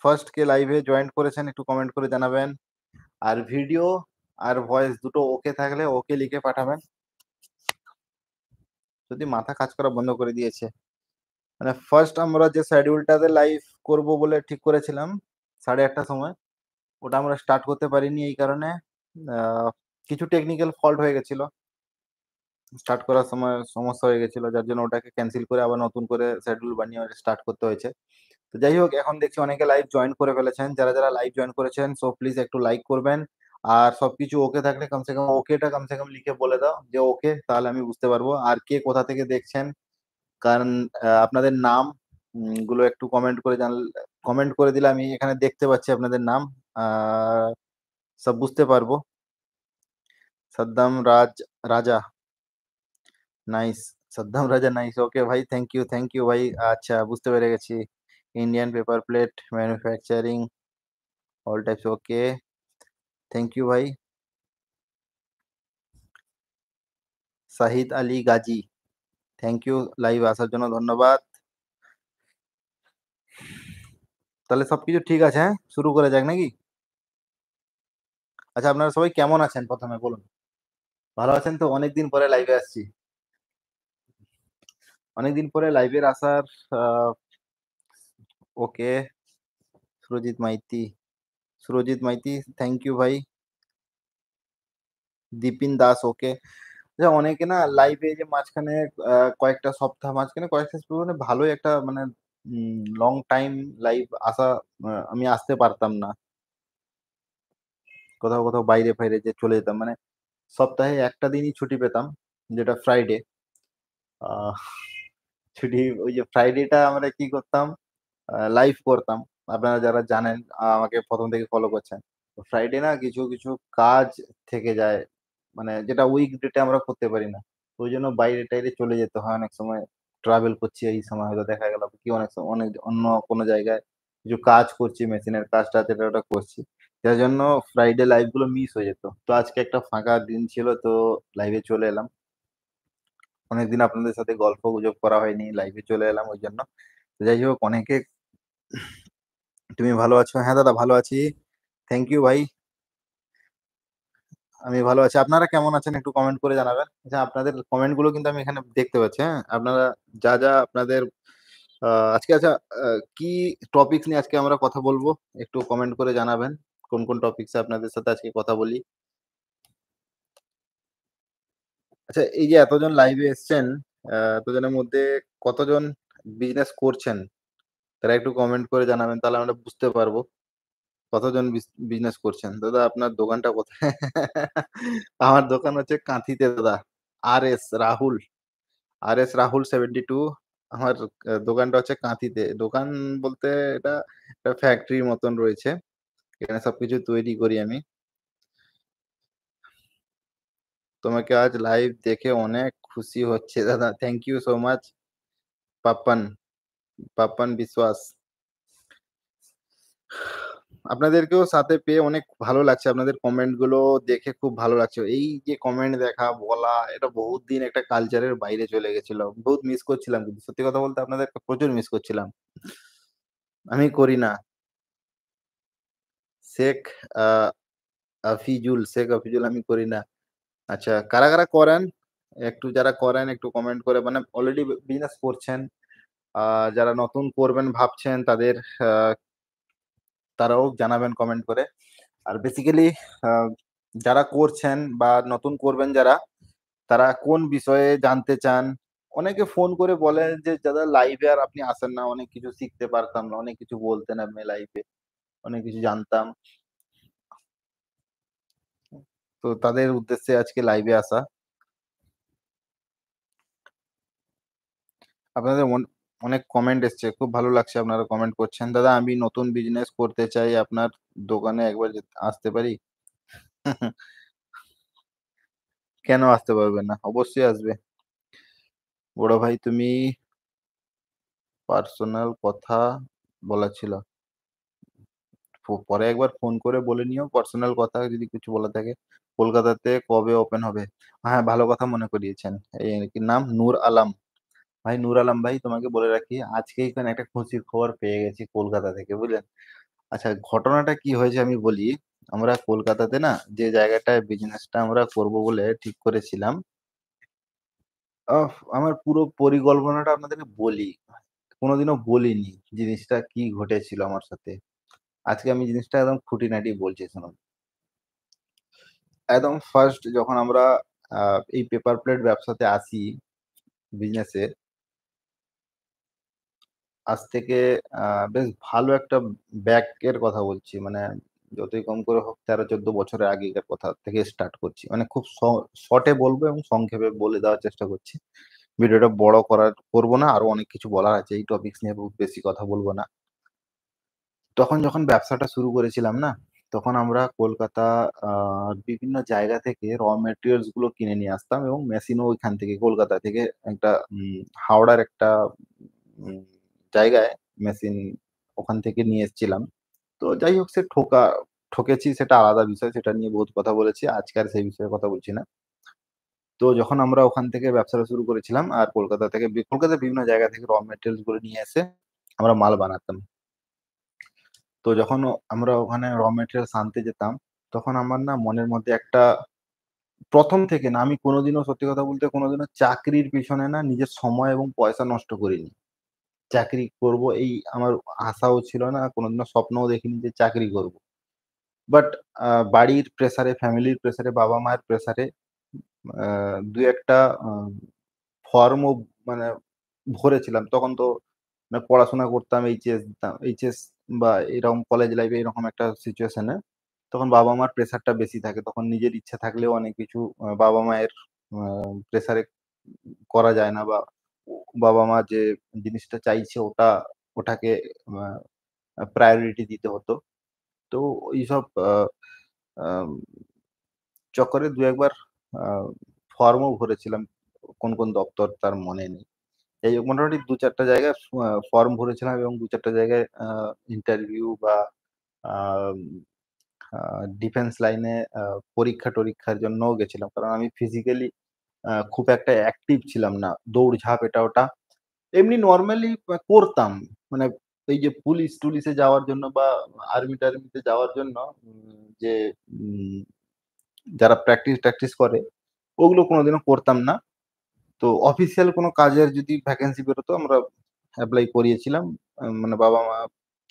First কে লাইভে join করেছেন একটু কমেন্ট করে জানাবেন। আর ভিডিও আর ভয়েস দুটো ওকে থাকলে ওকে লিখে পাঠাবেন। যদি মাথা কাজ করা বন্ধ করে দিয়েছে। মানে ফার্স্ট আমরা যে শিডিউলটাতে লাইভ করব বলে ঠিক করেছিলাম 8:30টার সময়, ওটা আমরা স্টার্ট করতে পারিনি এই কারণে কিছু টেকনিক্যাল ফল্ট হয়ে গেছিল। স্টার্ট করার সময় সমস্যা হয়ে গেছিল, যার জন্য ওটাকে ক্যান্সেল করে আবার নতুন করে শিডিউল বানিয়ে স্টার্ট করতে হয়েছে। তো যাই হোক, এখন দেখছি অনেকে লাইভ জয়েন করে ফেলেছেন। যারা যারা লাইভ জয়েন করেছেন সো প্লিজ একটু লাইক করবেন। আর সবকিছু ওকে থাকলে কমসে কম ওকেটা কমসে কম লিখে বলে দাও যে ওকে, তাহলে আমি বুঝতে পারবো আর কে কোথা থেকে দেখছেন। কারণ আপনাদের নাম গুলো একটু কমেন্ট করে দিলে আমি এখানে দেখতে পাচ্ছি আপনাদের নাম, আহ সব বুঝতে পারবো। সাদ্দাম রাজা, নাইস। সাদ্দাম রাজা, নাইস। ওকে ভাই, থ্যাংক ইউ ভাই। আচ্ছা, বুঝতে পেরে গেছি। Indian paper plate manufacturing all types, okay. Thank you ভাই। Shahid Ali Gazi, thank you live আসার জন্য, ধন্যবাদ। তাহলে সবকিছু ঠিক আছে, হ্যাঁ, শুরু করা যাক নাকি? আচ্ছা, আপনারা সবাই কেমন আছেন প্রথমে বলুন। ভালো আছেন তো? অনেকদিন পরে লাইভে আসছি। অনেকদিন পরে লাইভের আসার ওকে। সুরজিৎ মাইতি, থ্যাংক ইউ ভাই। দীপিন দাস, ওকে। আচ্ছা, অনেকে না লাইভে যে মাঝখানে কয়েকটা সপ্তাহ মাঝখানে কয়েকটা সপ্তাহ মানে ভালোই একটা মানে লং টাইম লাইভ আসা, আমি আসতে পারতাম না। কোথাও কোথাও বাইরে ফাইরে যে চলে যেতাম, মানে সপ্তাহে একটা দিনই ছুটি পেতাম, যেটা ফ্রাইডে। আহ ছুটি, ওই যে ফ্রাইডেটা আমরা কি করতাম, লাইভ করতাম। আপনারা যারা জানেন, আমাকে প্রথম থেকে ফলো করছেন, ফ্রাইডে না কিছু কিছু কাজ থেকে যায়, মানে যেটা উইক ডেটে আমরা করতে পারি না। ওই জন্য বাইরে টাইরে চলে যেতে হয় অনেক সময়। ট্রাভেল করছি এই সময়, হয়তো দেখা গেল কি অনেক সময় অনেক অন্য কোনো জায়গায় কিছু কাজ করছি, মেশিনের কাজটা যেটা ওটা করছি, যার জন্য ফ্রাইডে লাইভ গুলো মিস হয়ে যেত। তো আজকে একটা ফাঁকা দিন ছিল, তো লাইভে চলে এলাম। অনেকদিন আপনাদের সাথে গল্প গুজব করা হয়নি, লাইভে চলে এলাম ওই জন্য। তো যাই হোক, অনেকে তুমি ভালো আছো? হ্যাঁ দাদা, ভালো আছি। থ্যাংক ইউ ভাই। আমি ভালো আছি। আপনারা কেমন আছেন একটু কমেন্ট করে জানাবেন। আচ্ছা, আপনাদের কমেন্ট গুলো কিন্তু আমি এখানে দেখতে পাচ্ছি। হ্যাঁ, আপনারা যা যা আপনাদের আজকে, আচ্ছা, কি টপিকস নিয়ে আজকে আমরা কথা বলবো একটু কমেন্ট করে জানাবেন। কোন কোন টপিকসে আপনাদের সাথে আজকে কথা বলি। আচ্ছা, এই যে এতজন লাইভে এসছেন, এতজনের মধ্যে কতজন বিজনেস করছেন, তারা একটু কমেন্ট করে জানাবেন, তাহলে আমরা বুঝতে পারবো কতজন বিজনেস করছেন। দাদা, আপনার দোকানটা কোথায়? আমার দোকান হচ্ছে কাঁথিতে দাদা। আর এস রাহুল, আর এস রাহুল 72। আমার দোকানটা হচ্ছে কাঁথিতে। দোকান বলতে এটা একটা ফ্যাক্টরির মতন রয়েছে, এখানে সবকিছু তৈরি করি আমি। তোমাকে আজ লাইভ দেখে অনেক খুশি হচ্ছে দাদা, থ্যাংক ইউ সো মাচ। পাপ্পান, বিশ্বাস। আপনাদেরকেও সাথে পেয়ে অনেক ভালো লাগছে, আপনাদের কমেন্ট গুলো দেখে খুব ভালো লাগছে। এই যে কমেন্ট দেখা বলা, এটা বহুত দিন একটা কালচারের বাইরে চলে গেছিল, বহুত মিস করছিলাম, কিন্তু সত্যি কথা বলতে আপনাদের প্রচুর মিস করছিলাম। আমি করি না। শেখ আহ, শেখ আফিজুল আমি করি না। আচ্ছা, কারা কারা করেন, একটু যারা করেন একটু কমেন্ট করে, মানে অলরেডি বিজনেস করছেন, যারা নতুন করবেন ভাবছেন তাদের, আহ, তারাও জানাবেন কমেন্ট করে। আর বেসিক্যালি যারা করছেন বা নতুন করবেন যারা, তারা কোন বিষয়ে জানতে চান। অনেকে ফোন করে বলেন যে দাদা লাইভে আর আপনি আসেন না, অনেক কিছু শিখতে পারতাম না, অনেক কিছু বলতেন আপনি লাইভে, অনেক কিছু জানতাম। তো তাদের উদ্দেশ্যে আজকে লাইভে আসা। আপনাদের অনেক কমেন্ট এসছে, খুব ভালো লাগছে আপনারা কমেন্ট করছেন। দাদা, আমি নতুন বিজনেস করতে চাই, আপনার দোকানে একবার আসতে পারি? কেন আসতে পারবেন না, অবশ্যই আসবে। বড় ভাই, তুমি পার্সোনাল কথা বলা ছিল, পরে একবার ফোন করে বলে নিও পার্সোনাল কথা যদি কিছু বলা থাকে। কলকাতাতে কবে ওপেন হবে? হ্যাঁ, ভালো কথা মনে করিয়েছেন। এই কি নাম, নূর আলম ভাই। নূর আলম ভাই, তোমাকে বলে রাখি, আজকে এখানে একটা খুশির খবর পেয়ে গেছি কলকাতা থেকে, বুঝলেন। আচ্ছা, ঘটনাটা কি হয়েছে আমি বলি। আমরা কলকাতাতে না যে জায়গাটায় বিজনেসটা আমরা করব বলে ঠিক করেছিলাম, আমার পুরো পরিকল্পনাটা আপনাদেরকে বলি। কোনদিনও বলিনি জিনিসটা কি ঘটেছিল আমার সাথে। আজকে আমি জিনিসটা একদম খুঁটিনাটি বলছি শুনুন। একদম ফার্স্ট যখন আমরা আ এই পেপার প্লেট ব্যবসাতে আসি বিজনেসে, আজ থেকে আ বেশ ভালো একটা ব্যাক এর কথা বলছি। মানে যতই কম করে হোক ১৩-১৪ বছরের আগেকার কথা থেকে স্টার্ট করছি। মানে খুব শর্ট এ বলবো এবং সংক্ষেপে বলে দেওয়ার চেষ্টা করছি। ভিডিওটা বড় করব না। আরো অনেক কিছু বলার আছে। এই টপিকস নিয়ে বেশি কথা বলব না। তখন যখন ব্যবসাটা শুরু করেছিলাম না, তখন আমরা কলকাতা আ বিভিন্ন জায়গা থেকে মেটেরিয়ালস গুলো কিনে নিয়ে আসতাম এবং মেশিনও ওইখান থেকে কলকাতা থেকে একটা হাওড়ার একটা উম জায়গায় মেশিন ওখান থেকে নিয়ে এসেছিলাম। তো যাই হোক ঠকেছি সেটা আলাদা বিষয়। সেটা নিয়ে বহুত কথা বলেছি। আজকে আর সেই বিষয়ে কথা বলছি না। তো যখন আমরা ওখান থেকে ব্যবসাটা শুরু করেছিলাম আর কলকাতার বিভিন্ন জায়গা থেকে মেটেরিয়ালস গুলো নিয়ে এসে আমরা মাল বানাতাম। তো যখন আমরা ওখানে মেটেরিয়ালস আনতে যেতাম, তখন আমার না মনের মধ্যে একটা ১ম থেকে না আমি কোনদিনও সত্যি কথা বলতে কোনদিনও চাকরির পিছনে না নিজের সময় এবং পয়সা নষ্ট করিনি। চাকরি করব এই আমার আশাও ছিল না, কোনদিনও স্বপ্নও দেখিনি যে চাকরি করব। বাট বাড়ির প্রেশারে, ফ্যামিলির প্রেশারে, বাবা-মায়ের প্রেশারে আ ২-১ টা ফর্মও মানে ভরেছিলাম। তখন তো পড়াশোনা করতাম, এইচএস দিতাম। এইচএস বা এরকম কলেজ লাইফে এরকম একটা সিচুয়েশন এ তখন বাবা-মার প্রেশারটা বেশি থাকে। তখন নিজের ইচ্ছা থাকলেও অনেক কিছু বাবা-মায়ের আ প্রেশারে করা যায় না বা বাবা-মা যে জিনিসটা চাইছে ওটাকে প্রায়োরিটি দিতে হতো। তো এইসব আম চক্করে ২-১ বার আ ফর্মও ভরেছিলাম। কোন দপ্তর তার মনে নেই। যাই হোক মোটামুটি ২-৪ টা জায়গায় ফর্ম ভরেছিলাম এবং ২-৪ টা জায়গায় ইন্টারভিউ বা আম আ ডিফেন্স লাইনে পরীক্ষা-টরীক্ষার জন্যও গেছিলাম। কারণ আমি ফিজিক্যালি খুব একটা অ্যাক্টিভ ছিলাম না। দৌড়ঝাঁপ এটা ওটা। এমনি নরমালি করতাম। মানে এই যে পুলিশ-টুলিশে যাওয়ার জন্য বা আর্মি-টার্মিতে যাওয়ার জন্য যে উম যারা প্র্যাকটিস-ট্যাকটিস করে ওগুলো কোনদিনও করতাম না। তো অফিসিয়াল কোনো কাজের যদি ভ্যাকেন্সি বেরোতো আমরা এপ্লাই করিয়েছিলাম। মানে বাবা-মা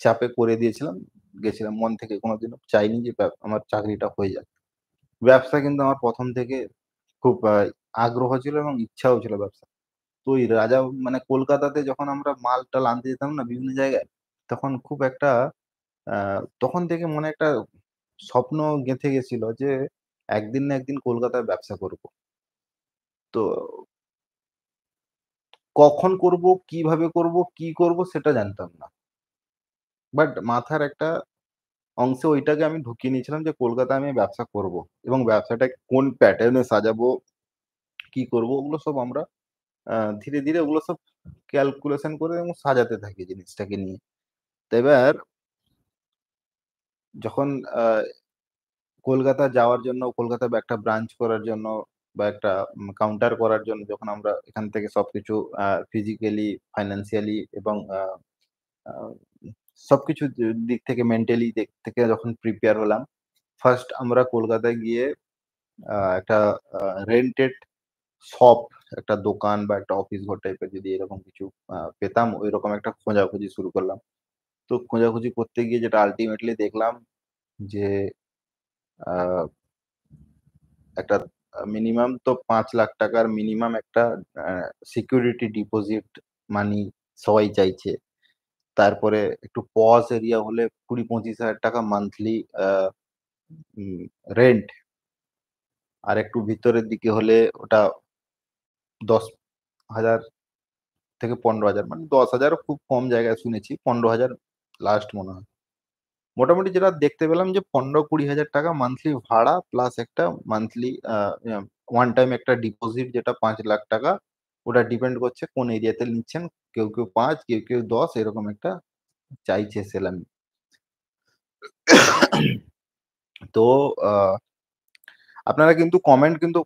চাপে করে দিয়েছিলাম। গেছিলাম। মন থেকে কোনদিনও চাইনি যে আমার চাকরিটা হয়ে যাক। ব্যবসা কিন্তু আমার ১ম থেকে খুব আগ্রহ ছিল এবং ইচ্ছাও ছিল ব্যবসা। তো ওই মানে কলকাতাতে যখন আমরা মাল-টাল আনতে যেতাম না বিভিন্ন জায়গায়, তখন খুব একটা আ তখন থেকে মনে একটা স্বপ্ন গেঁথে গেছিল যে একদিন না একদিন কলকাতায় ব্যবসা করব। তো কখন করব, কিভাবে করব, কি করব সেটা জানতাম না। বাট মাথার একটা অংশে ওইটাকে আমি ঢুকিয়ে নিয়েছিলাম যে কলকাতায় আমি ব্যবসা করব। এবং ব্যবসাটা কোন প্যাটার্ন এ সাজাবো, কি করব ওগুলো সব আমরা ধীরে ধীরে ওগুলো সব ক্যালকুলেশন করে এবং সাজাতে থাকি জিনিসটাকে নিয়ে। তো এবার যখন আ কলকাতা যাওয়ার জন্য কলকাতায় একটা ব্রাঞ্চ করার জন্য বা একটা কাউন্টার করার জন্য যখন আমরা এখান থেকে সবকিছু ফিজিক্যালি, ফাইন্যান্সিয়ালি এবং আ সবকিছু দিক থেকে মেন্টালি দিক থেকে যখন প্রিপেয়ার হলাম, ফার্স্ট আমরা কলকাতায় গিয়ে একটা আ রেন্টেড শপ, একটা দোকান বা একটা অফিস ঘর টাইপের যদি এরকম কিছু পেতাম, ঐরকম একটা খোঁজাখুঁজি শুরু করলাম। তো খোঁজাখুঁজি করতে গিয়ে যেটা আল্টিমেটলি দেখলাম যে আ একটা মিনিমাম তো ৳৫,০০,০০০ র মিনিমাম একটা আ সিকিউরিটি ডিপোজিট মানি সবাই চাইছে। তারপরে একটু পশ এরিয়া হলে ২০,০০০-২৫,০০০ মান্থলি আ উম রেন্ট। আর একটু ভিতরের দিকে হলে ওটা ১০,০০০ থেকে ১৫,০০০ মানে ১০,০০০ ও খুব কম জায়গায় শুনেছি। ১৫,০০০ লাস্ট মনে হয়। মোটামুটি যেটা দেখতে পেলাম যে ১৫-২০,০০০ মান্থলি ভাড়া প্লাস একটা মান্থলি ওয়ান টাইম একটা ডিপোজিট যেটা ৳৫,০০,০০০ ওটা ডিপেন্ড করছে কোন এরিয়াতে নিচ্ছেন। কেউ ৫, কেউ ১০ এরকম একটা চাইছে সেলামি। তো আ আপনারা কিন্তু কমেন্ট কিন্তু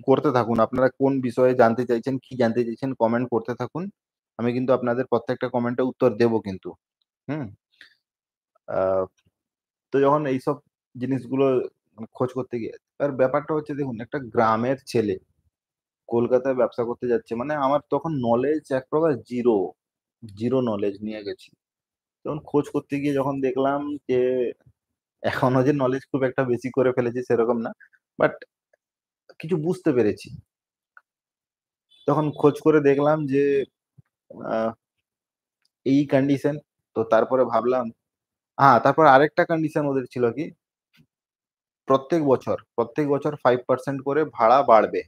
করতে থাকুন। আপনারা কোন বিষয়ে জানতে চাইছেন, কি জানতে চাইছেন কমেন্ট করতে থাকুন। আমি কিন্তু আপনাদের প্রত্যেকটা কমেন্টের উত্তর দেব কিন্তু। হুম? আহ, তো যখন এইসব জিনিসগুলো খোঁজ করতে গিয়ে, আর ব্যাপারটা হচ্ছে দেখুন, একটা গ্রামের ছেলে কলকাতায় ব্যবসা করতে যাচ্ছে, মানে আমার তখন নলেজ এক প্রকার জিরো, জিরো নলেজ নিয়ে গেছি। তখন খোঁজ করতে গিয়ে যখন দেখলাম যে এখনো যে নলেজ খুব একটা বেশি করে ফেলেছি সেরকম না, বাট কিছু বুঝতে পেরেছি। তখন খোঁজ করে দেখলাম যে আহ, এই কন্ডিশন। তো তারপরে ভাবলাম, হ্যাঁ, তারপর আরেকটা কন্ডিশন ওদের ছিল কি, প্রত্যেক বছর 5% করে ভাড়া বাড়বে।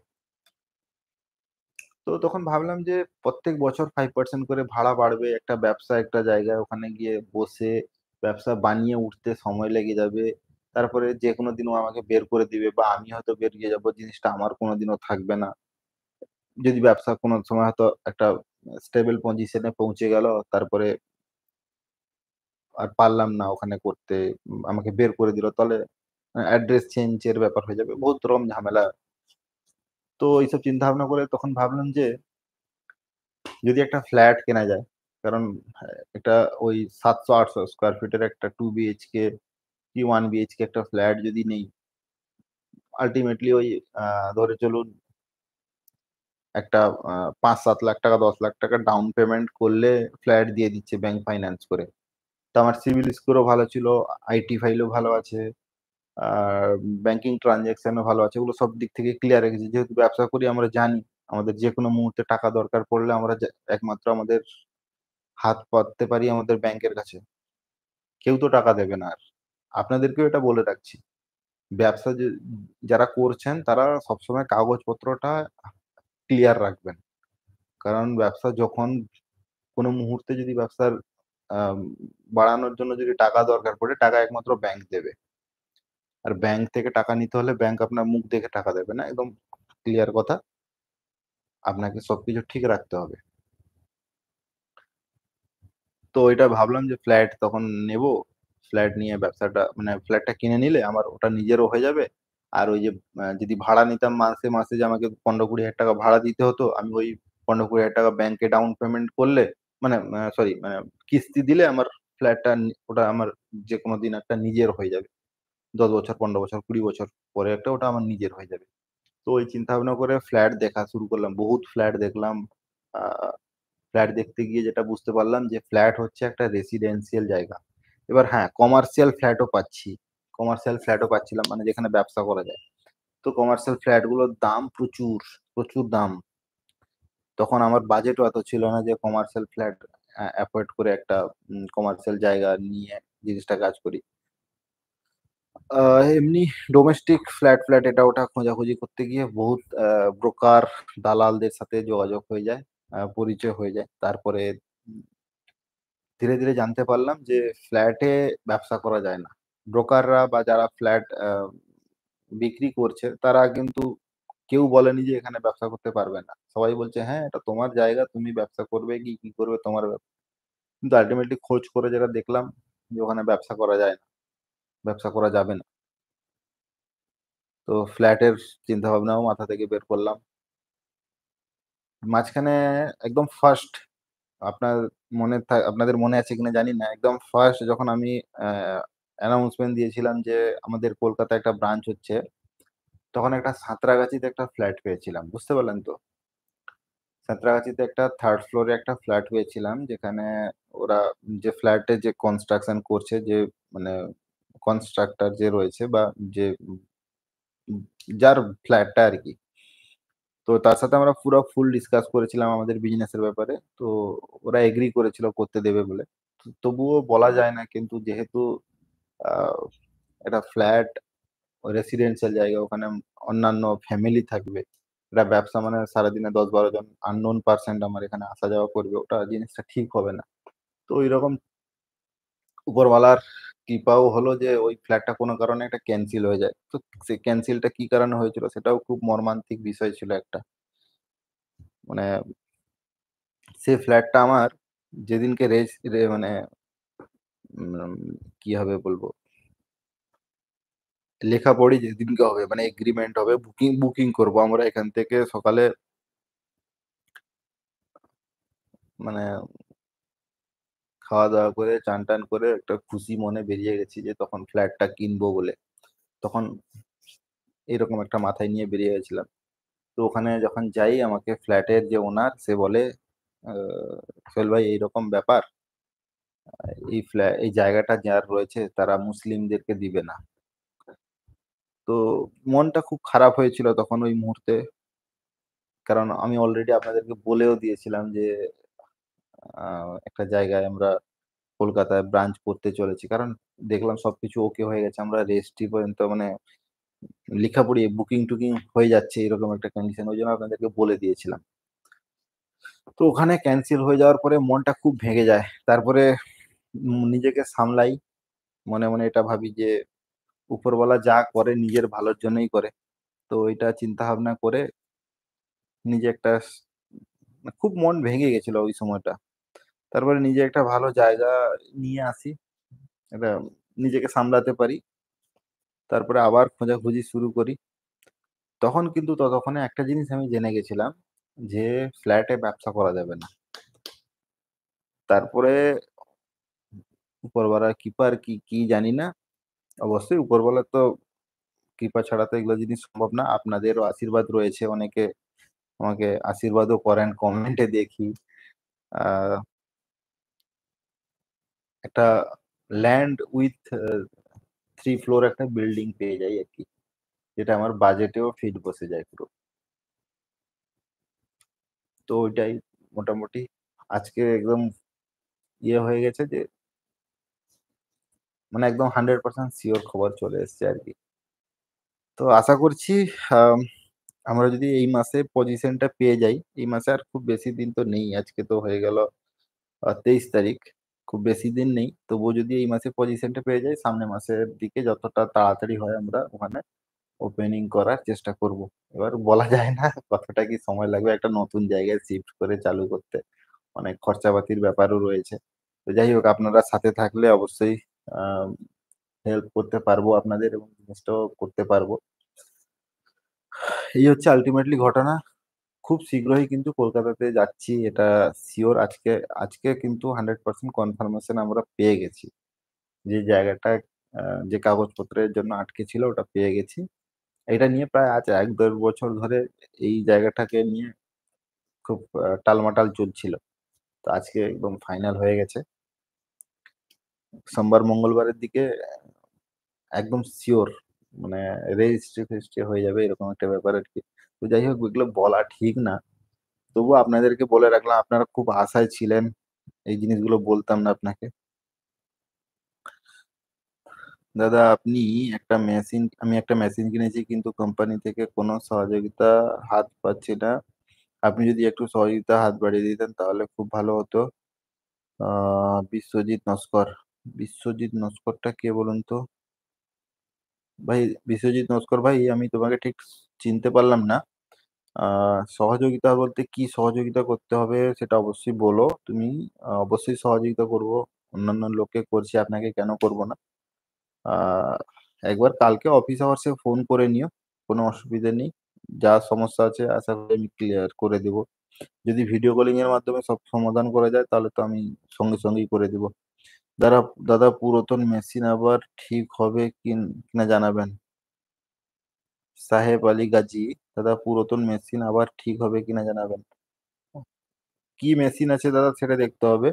তো তখন ভাবলাম যে প্রত্যেক বছর 5% করে ভাড়া বাড়বে, একটা ব্যবসা একটা জায়গায় ওখানে গিয়ে বসে ব্যবসা বানিয়ে উঠতে সময় লেগে যাবে। তারপরে যে কোনো দিনও আমাকে বের করে দিবে, বা আমি হয়তো বেরিয়ে যাব, জিনিসটা আমার কোনোদিনও থাকবে না। যদি ব্যবসা কোনো সময় হয়তো একটা স্টেবল পজিশনে পৌঁছে গেল, তারপরে আর পারলাম না ওখানে করতে, আমাকে বের করে দিল, তাহলে অ্যাড্রেস চেঞ্জের ব্যাপার হয়ে যাবে, বহুত রকম ঝামেলা। তো এইসব চিন্তা ভাবনা করে তখন ভাবলাম যে যদি একটা ফ্ল্যাট কেনা যায়, কারণ একটা ওই 700-800 স্কোয়ার ফিটের একটা 2 BHK কি 1 BHK একটা ফ্ল্যাট যদি নেই, আলটিমেটলি ওই ধরে চলুন একটা 5-7 লাখ টাকা 10 লাখ টাকা ডাউন পেমেন্ট করলে ফ্ল্যাট দিয়ে দিচ্ছে ব্যাংক ফাইন্যান্স করে। তো আমার সিভিল স্কোরও ভালো ছিল, আইটি ফাইলও ভালো আছে, আর ব্যাংকিং ট্রানজাকশনও ভালো আছে, ওগুলো সব দিক থেকে ক্লিয়ার রেখেছি। যেহেতু ব্যবসা করি আমরা জানি আমাদের যে কোনো মুহূর্তে টাকা দরকার পড়লে আমরা একমাত্র আমাদের হাত পাততে পারি আমাদের ব্যাংকের কাছে, কেউ তো টাকা দেবে না। আর আপনাদেরকেও এটা বলে রাখছি, ব্যবসা যারা করছেন তারা সবসময় কাগজপত্রটা ক্লিয়ার রাখবেন। কারণ ব্যবসা যখন কোনো মুহূর্তে যদি ব্যবসার আম, বাড়ানোর জন্য যদি টাকা দরকার পড়ে, টাকা একমাত্র ব্যাংক দেবে। আর ব্যাংক থেকে টাকা নিতে হলে ব্যাংক আপনার মুখ দেখে টাকা দেবে না, একদম ক্লিয়ার কথা। আপনাকে সবকিছু ঠিক রাখতে হবে। তো এটা ভাবলাম যে ফ্ল্যাট তখন নেব, ফ্ল্যাট নিয়ে ব্যবসাটা, মানে ফ্ল্যাটটা কিনে নিলে আমার ওটা নিজেরও হয়ে যাবে। আর ওই যে যদি ভাড়া নিতাম মাসে মাসে, যে আমাকে 15-20 হাজার টাকা ভাড়া দিতে হতো, আমি ওই 15-20 হাজার টাকা ব্যাংকে ডাউন পেমেন্ট করলে, মানে সরি, মানে কিস্তি দিলে আমার ফ্ল্যাটটা, ওটা আমার যে কোনো দিন একটা নিজের হয়ে যাবে। 10 বছর, 15 বছর, 20 বছর পরে একটা ওটা আমার নিজের হয়ে যাবে। তো ওই চিন্তা ভাবনা করে ফ্ল্যাট দেখা শুরু করলাম, বহুত ফ্ল্যাট দেখলাম। ফ্ল্যাট দেখতে গিয়ে যেটা বুঝতে পারলাম যে ফ্ল্যাট হচ্ছে একটা রেসিডেন্সিয়াল জায়গা। এবার হ্যাঁ, কমার্শিয়াল ফ্ল্যাটও পাচ্ছিলাম, মানে যেখানে ব্যবসা করা যায়। তো কমার্শিয়াল ফ্ল্যাট গুলোর দাম প্রচুর, প্রচুর দাম। তখন আমার বাজেটও এত ছিল না যে কমার্শিয়াল ফ্ল্যাট অ্যাফোর্ড করে একটা কমার্শিয়াল জায়গা নিয়ে জিনিসটা কাজ করি। এমনি ডোমেস্টিক ফ্ল্যাট ফ্ল্যাট এটা ওটা খোঁজাখুঁজি করতে গিয়ে বহুত ব্রোকার, দালালদের সাথে যোগাযোগ হয়ে যায়, পরিচয় হয়ে যায়। তারপরে ধীরে ধীরে জানতে পারলাম যে ফ্ল্যাটে ব্যবসা করা যায় না। ব্রোকাররা বা যারা ফ্ল্যাট বিক্রি করছে তারা কিন্তু কেউ বলেনি যে এখানে ব্যবসা করতে পারবে না, সবাই বলছে হ্যাঁ এটা তোমার জায়গা, তুমি ব্যবসা করবে কি কি করবে তোমার ব্যাপার। কিন্তু আলটিমেটলি খোঁজ করে যেটা দেখলাম যে ওখানে ব্যবসা করা যায় না, ব্যবসা করা যাবে না। তো ফ্ল্যাটের চিন্তা ভাবনাও মাথা থেকে বের করলাম। মাঝখানে একদম ফার্স্ট, আপনার আপনাদের মনে আছে কিনা জানি না, একদম ফার্স্ট যখন আমি অ্যানাউন্সমেন্ট দিয়েছিলাম যে আমাদের কলকাতায় একটা ব্রাঞ্চ হচ্ছে, তখন একটা সাঁতরাগাছিতে একটা ফ্ল্যাট পেয়েছিলাম, বুঝতে পারলেন তো? সাঁতরাগাছিতে একটা থার্ড ফ্লোরে একটা ফ্ল্যাট পেয়েছিলাম, যেখানে ওরা যে ফ্ল্যাটে যে কনস্ট্রাকশন করছে, যে মানে কনস্ট্রাক্টর যে রয়েছে, বা যে যার ফ্ল্যাটটা আর কি, তো তার সাথে আমরা পুরো ফুল ডিসকাস করেছিলাম আমাদের বিজনেসের ব্যাপারে। তো ওরা এগ্রি করেছিল করতে দেবে বলে। তবুও বলা যায় না, কিন্তু যেহেতু আহ, এটা ফ্ল্যাট, রেসিডেন্সিয়াল জায়গা, ওখানে অন্যান্য ফ্যামিলি থাকবে, এটা ব্যবসা মানে সারাদিনে 10-12 জন আননোন পার্সেন্ট আমার এখানে আসা যাওয়া করবে, ওটা জিনিসটা ঠিক হবে না। তো ওইরকম উপরওয়ালার কৃপাও হলো যে ওই ফ্ল্যাটটা কোনো কারণে একটা ক্যান্সেল হয়ে যায়। তো সেই ক্যান্সেলটা কি কারণে হয়েছিল সেটাও খুব মর্মান্তিক বিষয় ছিল একটা, মানে সেই ফ্ল্যাটটা আমার যেদিনকে মানে উম, কি হবে বলবো, লেখা পড়ি যেদিনকে হবে, মানে এগ্রিমেন্ট হবে, বুকিং বুকিং করব আমরা এখান থেকে সকালে, মানে খাওয়া দাওয়া করে চান টান করে একটা খুশি মনে বেরিয়ে গেছি যে তখন ফ্ল্যাটটা কিনবো বলে। তখন এরকম একটা মাথায় নিয়ে বেরিয়ে গেছিলাম। তো ওখানে যখন যাই আমাকে ফ্ল্যাটের যে ওনার সে বলে, সোহেল ভাই এইরকম ব্যাপার, এই জায়গাটা যার রয়েছে তারা মুসলিমদেরকে দিবে না। তো মনটা খুব খারাপ হয়েছিল তখন ওই মুহূর্তে, কারণ আমি অলরেডি আপনাদেরকে বলেও দিয়েছিলাম যে একটা জায়গায় আমরা কলকাতায় ব্রাঞ্চ করতে চলেছি, কারণ দেখলাম সবকিছু ওকে হয়ে গেছে, আমরা রেজিস্ট্রি পর্যন্ত মানে লেখাপড়ি বুকিং টুকিং হয়ে যাচ্ছে এরকম একটা কন্ডিশন, ওই জন্য আপনাদেরকে বলে দিয়েছিলাম। তো ওখানে ক্যান্সেল হয়ে যাওয়ার পরে মনটা খুব ভেঙে যায়। তারপরে নিজেকে সামলাই, মনে মনে এটা ভাবি যে উপরওয়ালা যা করে নিজের ভালোর জন্যই করে। তো এটা চিন্তা ভাবনা করে নিজে একটা খুব মন ভেঙে গেছিল ওই সময়টা। তারপরে নিজে একটা ভালো জায়গা নিয়ে আসি, একটা নিজেকে সামলাতে পারি, তারপরে আবার খোঁজাখুঁজি শুরু করি। তখন কিন্তু ততক্ষণে একটা জিনিস আমি জেনে গেছিলাম যে ফ্ল্যাটে ব্যবসা করা যাবে না। তারপরে উপরওয়ালার কৃপা আর কি কি জানি না, অবশ্যই উপরওয়ালার তো কৃপা ছাড়া তো এগুলো জিনিস সম্ভব না। আপনাদেরও আশীর্বাদ রয়েছে, অনেকে আমাকে আশীর্বাদও করেন, কমেন্টে দেখি। আহ, একটা ল্যান্ড উইথ 3 ফ্লোর একটা বিল্ডিং পেয়ে যাই আর কি, যেটা আমার বাজেটেও ফিট বসে যায় পুরো। তো ওইটাই মোটামুটি আজকে একদম ইয়ে হয়ে গেছে যে মানে একদম 100% শিওর খবর চলে এসেছে আর কি। তো আশা করছি আম, আমরা যদি এই মাসে পজিশনটা পেয়ে যাই, এই মাসে আর খুব বেশি দিন তো নেই, আজকে তো হয়ে গেল 23 তারিখ, খুব বেশি দিন নেই। তবুও যদি এই মাসে পজিশনটা পেয়ে যাই, সামনের মাসের দিকে যতটা তাড়াতাড়ি হয় আমরা ওখানে ওপেনিং করার চেষ্টা করব। এবার বলা যায় না কতটা কি সময় লাগবে একটা নতুন জায়গায় শিফট করে চালু করতে, অনেক খরচাপাতির ব্যাপারও রয়েছে। তো যাই হোক, আপনারা সাথে থাকলে অবশ্যই হেল্প করতে পারবো আপনাদের এবং জিনিসটাও করতে পারবো। এই হচ্ছে আলটিমেটলি ঘটনা। খুব শীঘ্রই কিন্তু কলকাতাতে যাচ্ছি, এটা শিওর। আজকে আজকে কিন্তু 100% কনফার্মেশন আমরা পেয়ে গেছি যে জায়গাটা যে কাগজপত্রের জন্য আটকে ছিল ওটা পেয়ে গেছি। এটা নিয়ে প্রায় আজ 1-1.5 বছর ধরে এই জায়গাটাকে নিয়ে খুব টালমাটাল চলছিল। তো আজকে একদম ফাইনাল হয়ে গেছে। সোমবার মঙ্গলবারের দিকে একদম শিওর মানে রেজিস্ট্রি ফেজিস্ট্রি হয়ে যাবে, এরকম একটা ব্যাপার আর কি। তো যাই হোক, এগুলো বলা ঠিক না, তবুও আপনাদেরকে বলে রাখলাম, আপনারা খুব আশায় ছিলেন, এই জিনিসগুলো বলতাম না আপনাকে। দাদা আপনি আমি একটা মেশিন কিনেছি কিন্তু কোম্পানি থেকে কোনো সহযোগিতা হাত পাচ্ছি না। আপনি যদি একটু সহযোগিতা হাত বাড়িয়ে দিতেন তাহলে খুব ভালো হতো। বিশ্বজিৎ নস্কর। বিশ্বজিৎ নস্করটা কে বলুন তো? ভাই, বিশ্বজিৎ নস্কর ভাই, আমি তোমাকে ঠিক চিনতে পারলাম না। সহযোগিতা বলতে কি সহযোগিতা করতে হবে সেটা অবশ্যই বলো তুমি। অবশ্যই সহযোগিতা করব, অন্যান্য লোককে করছি, আপনাকে কেন করব না। আহ একবার কালকে অফিস আওয়ার্সে ফোন করে নিও, কোনো অসুবিধা নেই। যা সমস্যা আছে আশা করি আমি ক্লিয়ার করে দেব। যদি ভিডিও কলিং এর মাধ্যমে সব সমাধান করা যায় তাহলে তো আমি সঙ্গে সঙ্গেই করে দেব। দাদা, দাদা পুরাতন মেশিন আবার ঠিক হবে কিনা জানাবেন। সাহেব আলী গাজী। দাদা পুরাতন মেশিন আবার ঠিক হবে কিনা জানাবেন। কি মেশিন আছে দাদা সেটা দেখতে হবে।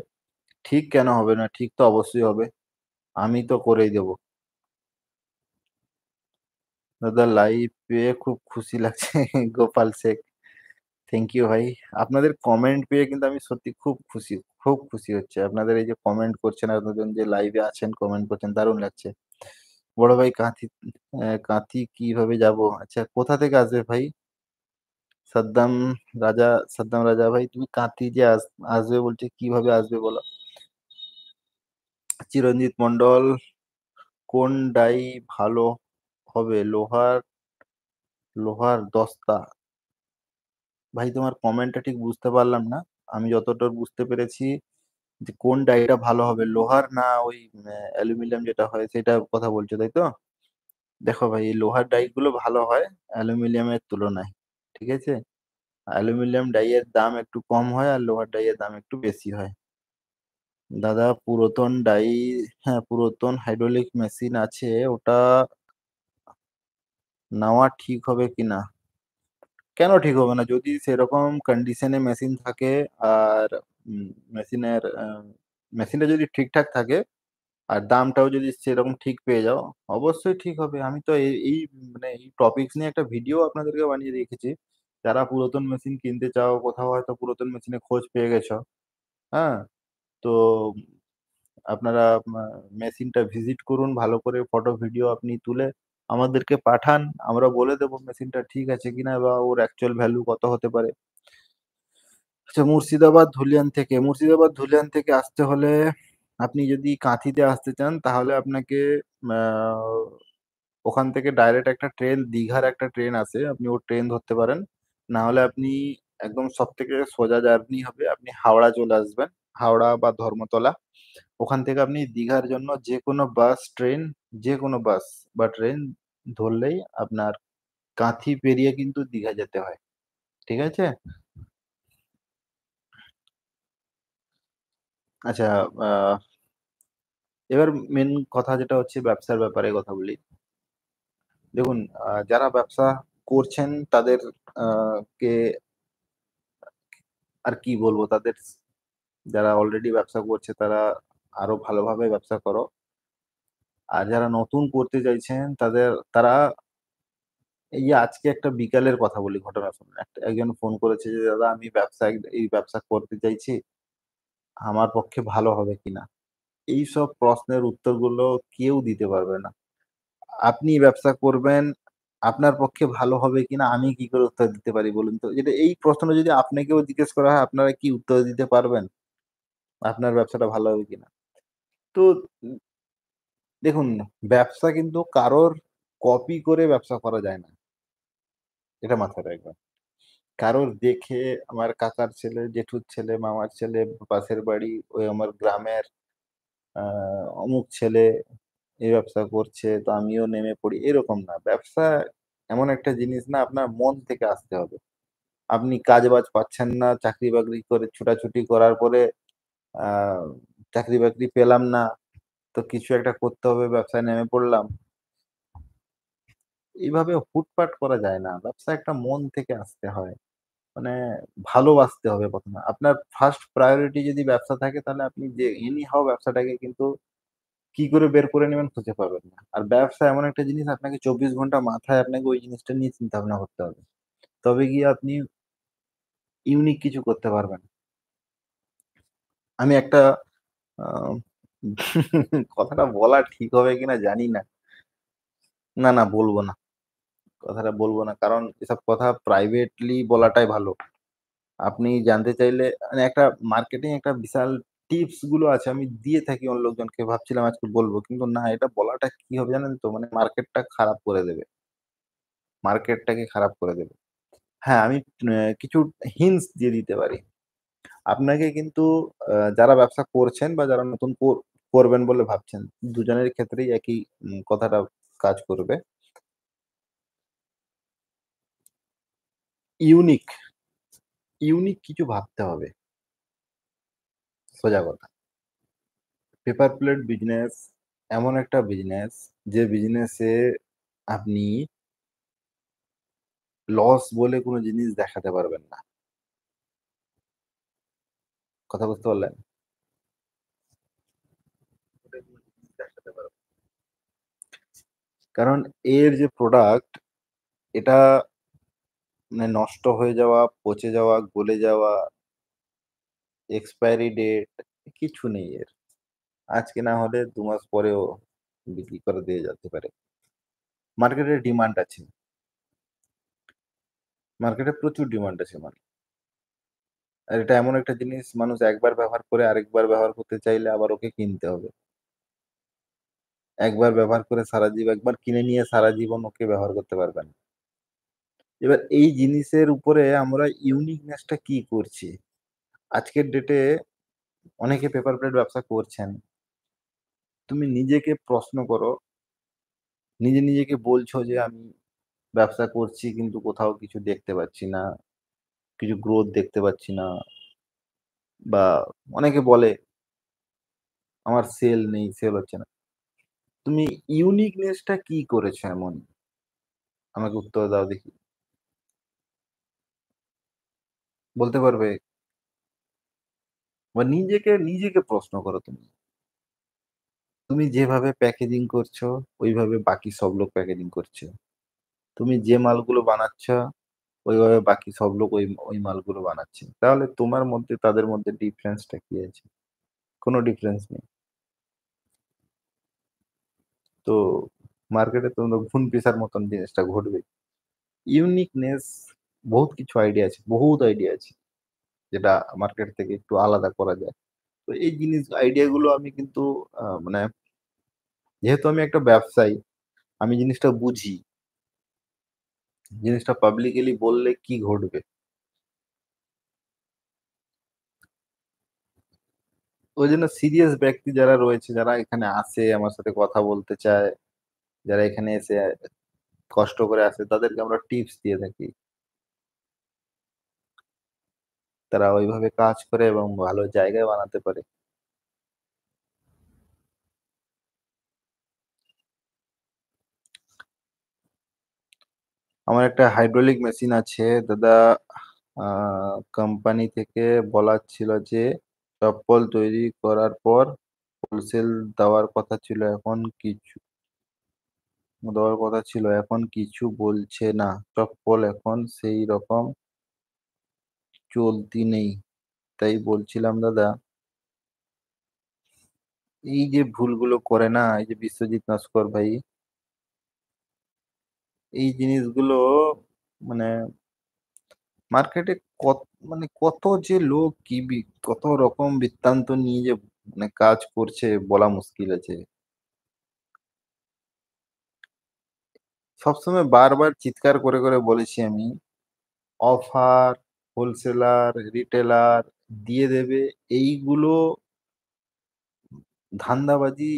ঠিক কেন হবে না, ঠিক তো অবশ্যই হবে, আমি তো করেই দেবো। দাদা লাইভ পেয়ে খুব খুশি লাগছে গোপাল শেখ। থ্যাংক ইউ ভাই। আপনাদের কমেন্ট পেয়ে কিন্তু আমি সত্যি খুব খুশি, খুব খুশি হচ্ছে। আপনাদের এই যে কমেন্ট করছেন, আপনাদের যে লাইভে আছেন কমেন্ট করছেন, দারুণ লাগছে। বড় ভাই কাঁথি, কাঁথি কিভাবে যাব? আচ্ছা, কোথা থেকে আসবে ভাই? সাদ্দাম রাজা, সাদ্দাম রাজা ভাই, তুমি কাঁথি যে আসবে বলছে, কিভাবে আসবে বলো? চিরঞ্জিত মন্ডল, কোন ডাই ভালো হবে, লোহার, লোহার দস্তা? ভাই তোমার কমেন্টটা ঠিক বুঝতে পারলাম না। আমি যতটা বুঝতে পেরেছি যে কোন ডাইটা ভালো হবে, লোহার না ওই অ্যালুমিনিয়াম যেটা হয় সেটা কথা বলছো, তাই তো? দেখো ভাই, এই লোহার ডাই গুলো ভালো হয় অ্যালুমিনিয়ামের তুলনায়, ঠিক আছে? অ্যালুমিনিয়াম ডাইয়ের দাম একটু কম হয় আর লোহার ডাইয়ের দাম একটু বেশি হয়। দাদা পুরাতন হ্যাঁ, পুরাতন হাইড্রোলিক মেশিন আছে, ওটা নেওয়া ঠিক হবে কিনা? কেন ঠিক হবে না? যদি সেরকম কন্ডিশনে মেশিন থাকে, আর মেশিনের মেশিনটা যদি ঠিকঠাক থাকে, আর দামটাও যদি সেরকম ঠিক পেয়ে যাও, অবশ্যই ঠিক হবে। আমি তো এই মানে এই টপিকস নিয়ে একটা ভিডিও আপনাদেরকে বানিয়ে রেখেছি। যারা পুরাতন মেশিন কিনতে চাও, কোথাও হয়তো পুরাতন মেশিনের খোঁজ পেয়ে গেছো, হ্যাঁ, তো আপনারা মেশিনটা ভিজিট করুন, ভালো করে ফটো ভিডিও আপনি তুলে আমাদেরকে পাঠান। আমরা বলে দেবো মেশিনটা ঠিক আছে কিনা বা ওর অ্যাকচুয়াল ভ্যালু কত হতে পারে। আচ্ছা, মুর্শিদাবাদ ধুলিয়ান থেকে আসতে হলে, আপনি যদি কাঁথিতে আসতে চান তাহলে আপনাকে আহ, ওখান থেকে ডাইরেক্ট একটা ট্রেন, দীঘার একটা ট্রেন আছে, আপনি ও ট্রেন ধরতে পারেন। না হলে আপনি একদম সব থেকে সোজা জার্নি হবে, আপনি হাওড়া চলে আসবেন, হাওড়া বা ধর্মতলা। ওখান থেকে আপনি দীঘার জন্য যে কোনো বাস বা ট্রেন ধরলেই আপনার কাঁথি পেরিয়ে কিন্তু দীঘা যেতে হয়। ঠিক আছে। আচ্ছা, আহ, এবার মেন কথা যেটা হচ্ছে ব্যবসার ব্যাপারে কথা বলি। দেখুন, যারা ব্যবসা করছেন তাদের কে আর কি বলবো, তাদের, যারা অলরেডি ব্যবসা করছে তারা আরো ভালোভাবে ব্যবসা করো। আর যারা নতুন করতে চাইছেন তারা, এই যে আজকে একটা বিকালের কথা বলি, ঘটনা শুনুন। একজন ফোন করেছে যে দাদা আমি এই ব্যবসা করতে চাইছি, আমার পক্ষে ভালো হবে কিনা। এই সব প্রশ্নের উত্তরগুলো কেউ দিতে পারবে না। আপনি ব্যবসা করবেন, আপনার পক্ষে ভালো হবে কিনা আমি কি করে উত্তর দিতে পারি বলুন তো? যেটা এই প্রশ্ন যদি আপনাকেও জিজ্ঞেস করা হয়, আপনারা কি উত্তর দিতে পারবেন আপনার ব্যবসাটা ভালো হবে কিনা? তো উম, দেখুন, ব্যবসা কিন্তু কারোর কপি করে ব্যবসা করা যায় না, এটা মাথায় রাখবেন। কারোর দেখে, আমার কাকার ছেলে, জেঠুর ছেলে, মামার ছেলে, পাশের বাড়ি, ওই আমার গ্রামের অমুক ছেলে এই ব্যবসা করছে তো আমিও নেমে পড়ি, এরকম না। ব্যবসা এমন একটা জিনিস না, আপনার মন থেকে আসতে হবে। আপনি কাজ বাজ পাচ্ছেন না, চাকরি বাকরি করে ছুটাছুটি করার পরে আহ চাকরি বাকরি পেলাম না, তো কিছু একটা করতে হবে, ব্যবসায় নেমে পড়লাম। এইভাবে হুটপাট করা যায় না, ব্যবসা একটা মন থেকে আসতে হয়। মানে ভালোবাসতে হবে প্রথমে। আপনার ফার্স্ট প্রায়োরিটি যদি ব্যবসা থাকে, তাহলে আপনি যে এনি হাও ব্যবসাটাকে কিন্তু কি করে বের করে নেবেন খুঁজে পাবেন না। আর ব্যবসা এমন একটা জিনিস, আপনাকে 24 ঘন্টা মাথায় আপনাকে ওই জিনিসটা নিয়ে চিন্তা ভাবনা করতে হবে, তবে গিয়ে আপনি ইউনিক কিছু করতে পারবেন। আমি একটা আহ, কথাটা বলা ঠিক হবে কিনা জানি না। না, না, বলবো না। কথাটা বলবো না, কারণ এসব কথা প্রাইভেটলি বলাটাই ভালো। আপনি জানতে চাইলে, মানে একটা মার্কেটিং একটা বিশাল টিপস গুলো আছে, আমি দিয়ে থাকি অন্য লোকজনকে, ভাবছিলাম আজকে বলবো, কিন্তু না, এটা বলাটা কি হবে জানেন তো, মানে মার্কেটটা খারাপ করে দেবে, মার্কেটটাকে খারাপ করে দেবে। হ্যাঁ, আমি কিছু হিন্টস দিয়ে দিতে পারি আপনাকে, কিন্তু যারা ব্যবসা করছেন বা যারা নতুন করবেন বলে ভাবছেন, দুজনের ক্ষেত্রেই একই কথাটা কাজ করবে। ইউনিক, ইউনিক কিছু ভাবতে হবে, সোজা কথা। পেপার প্লেট বিজনেস এমন একটা বিজনেস, যে বিজনেসে আপনি লস বলে কোনো জিনিস দেখাতে পারবেন না। কথা বুঝতে পারলেন? ওটা কোনো জিনিস দেখাতে পারবেন না। কারণ এর যে প্রোডাক্ট, এটা মানে নষ্ট হয়ে যাওয়া, পচে যাওয়া, গলে যাওয়া, এক্সপায়ারি ডেট কিছু নেই এর। আজকে না হলে 2 মাস পরেও বিক্রি করে দিয়ে যেতে পারে। মার্কেটে ডিমান্ড আছে, মার্কেটে প্রচুর ডিমান্ড আছে মানে। আর এটা এমন একটা জিনিস, মানুষ একবার ব্যবহার করে আরেকবার ব্যবহার করতে চাইলে আবার ওকে কিনতে হবে। একবার ব্যবহার করে একবার কিনে নিয়ে সারা জীবন ওকে ব্যবহার করতে পারবেন না। এবার এই জিনিসের উপরে আমরা ইউনিকনেসটা কি করছি আজকের ডেটে? অনেকে পেপার প্লেট ব্যবসা করছেন, তুমি নিজেকে প্রশ্ন করো, নিজে নিজেকে বলছো যে আমি ব্যবসা করছি কিন্তু কোথাও কিছু দেখতে পাচ্ছি না, কিছু গ্রোথ দেখতে পাচ্ছি না। বা অনেকে বলে আমার সেল নেই, সেল হচ্ছে না। তুমি ইউনিকনেসটা কি করেছো এমন? আমাকে উত্তর দাও দেখি। বলতে পারবে? বা নিজেকে প্রশ্ন করো তুমি। তুমি যেভাবে প্যাকেজিং করছো, ওইভাবে বাকি সব লোক প্যাকেজিং করছে। তুমি যে মালগুলো বানাচ্ছ, ওইভাবে বাকি সব লোক ওই মালগুলো বানাচ্ছে। তাহলে তোমার মধ্যে তাদের মধ্যে ডিফারেন্সটা কি আছে? কোন ডিফারেন্স নেই। তো মার্কেটে তো ঘুন পিসার মতন জিনিসটা ঘটবে। ইউনিকনেস বহুত কিছু আইডিয়া আছে, বহুত আইডিয়া আছে যেটা মার্কেট থেকে একটু আলাদা করা যায়। তো এই জিনিস আইডিয়া গুলো আমি কিন্তু মানে যেহেতু আমি একটা ব্যবসায়ী, আমি জিনিসটা বুঝি। জিনিসটা পাবলিকলি বললে কি ঘটবে? ওইজন্য সিরিয়াস ব্যক্তি যারা রয়েছে, যারা এখানে আসে আমার সাথে কথা বলতে চায়, যারা এখানে এসে কষ্ট করে আসে, তাদেরকে আমরা টিপস দিয়ে থাকি। তারা ওইভাবে কাজ করে এবং ভালো জায়গায় বানাতে পারে। আমার একটা হাইড্রোলিক মেশিন আছে দাদা। কোম্পানি থেকে বলা ছিল যে চপ্পল তৈরি করার পর হোলসেল দেওয়ার কথা ছিল, এখন কিছু বলছে না। চপ্পল এখন সেই রকম চলতি নেই। তাই বলছিলাম দাদা, এই যে ভুলগুলো করে না, এই যে বিশ্বজিৎ নস্কর ভাই, এই জিনিসগুলো মানে মার্কেটে কত, মানে কত যে লোক কত রকম বৃত্তান্ত নিয়ে যে মানে কাজ করছে বলা মুশকিল আছে। সবসময় বারবার চিৎকার করে করে বলেছি আমি, অফার, হোলসেলার, রিটেলার দিয়ে দেবে, এইগুলো ধান্দাবাজি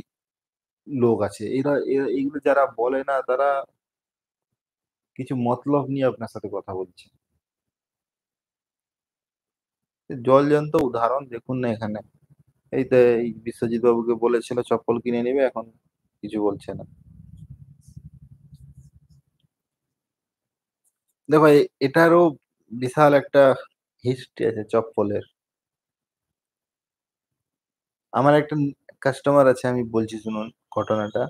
লোক আছে। এইগুলো যারা বলে না, তারা কিছু মতলব নিয়ে আপনার সাথে কথা বলছে। জলজ্যান্ত উদাহরণ দেখুন না এখানে। এই তো এই বিশ্বজিৎ বাবুকে বলেছিল চপ্পল কিনে নিবে, এখন কিছু বলছে না। দেখো এটারও বিশাল একটা হিস্ট্রি আছে চপ্পলের। আমার একটা কাস্টমার আছে, আমি বলছি শুনুন ঘটনাটা।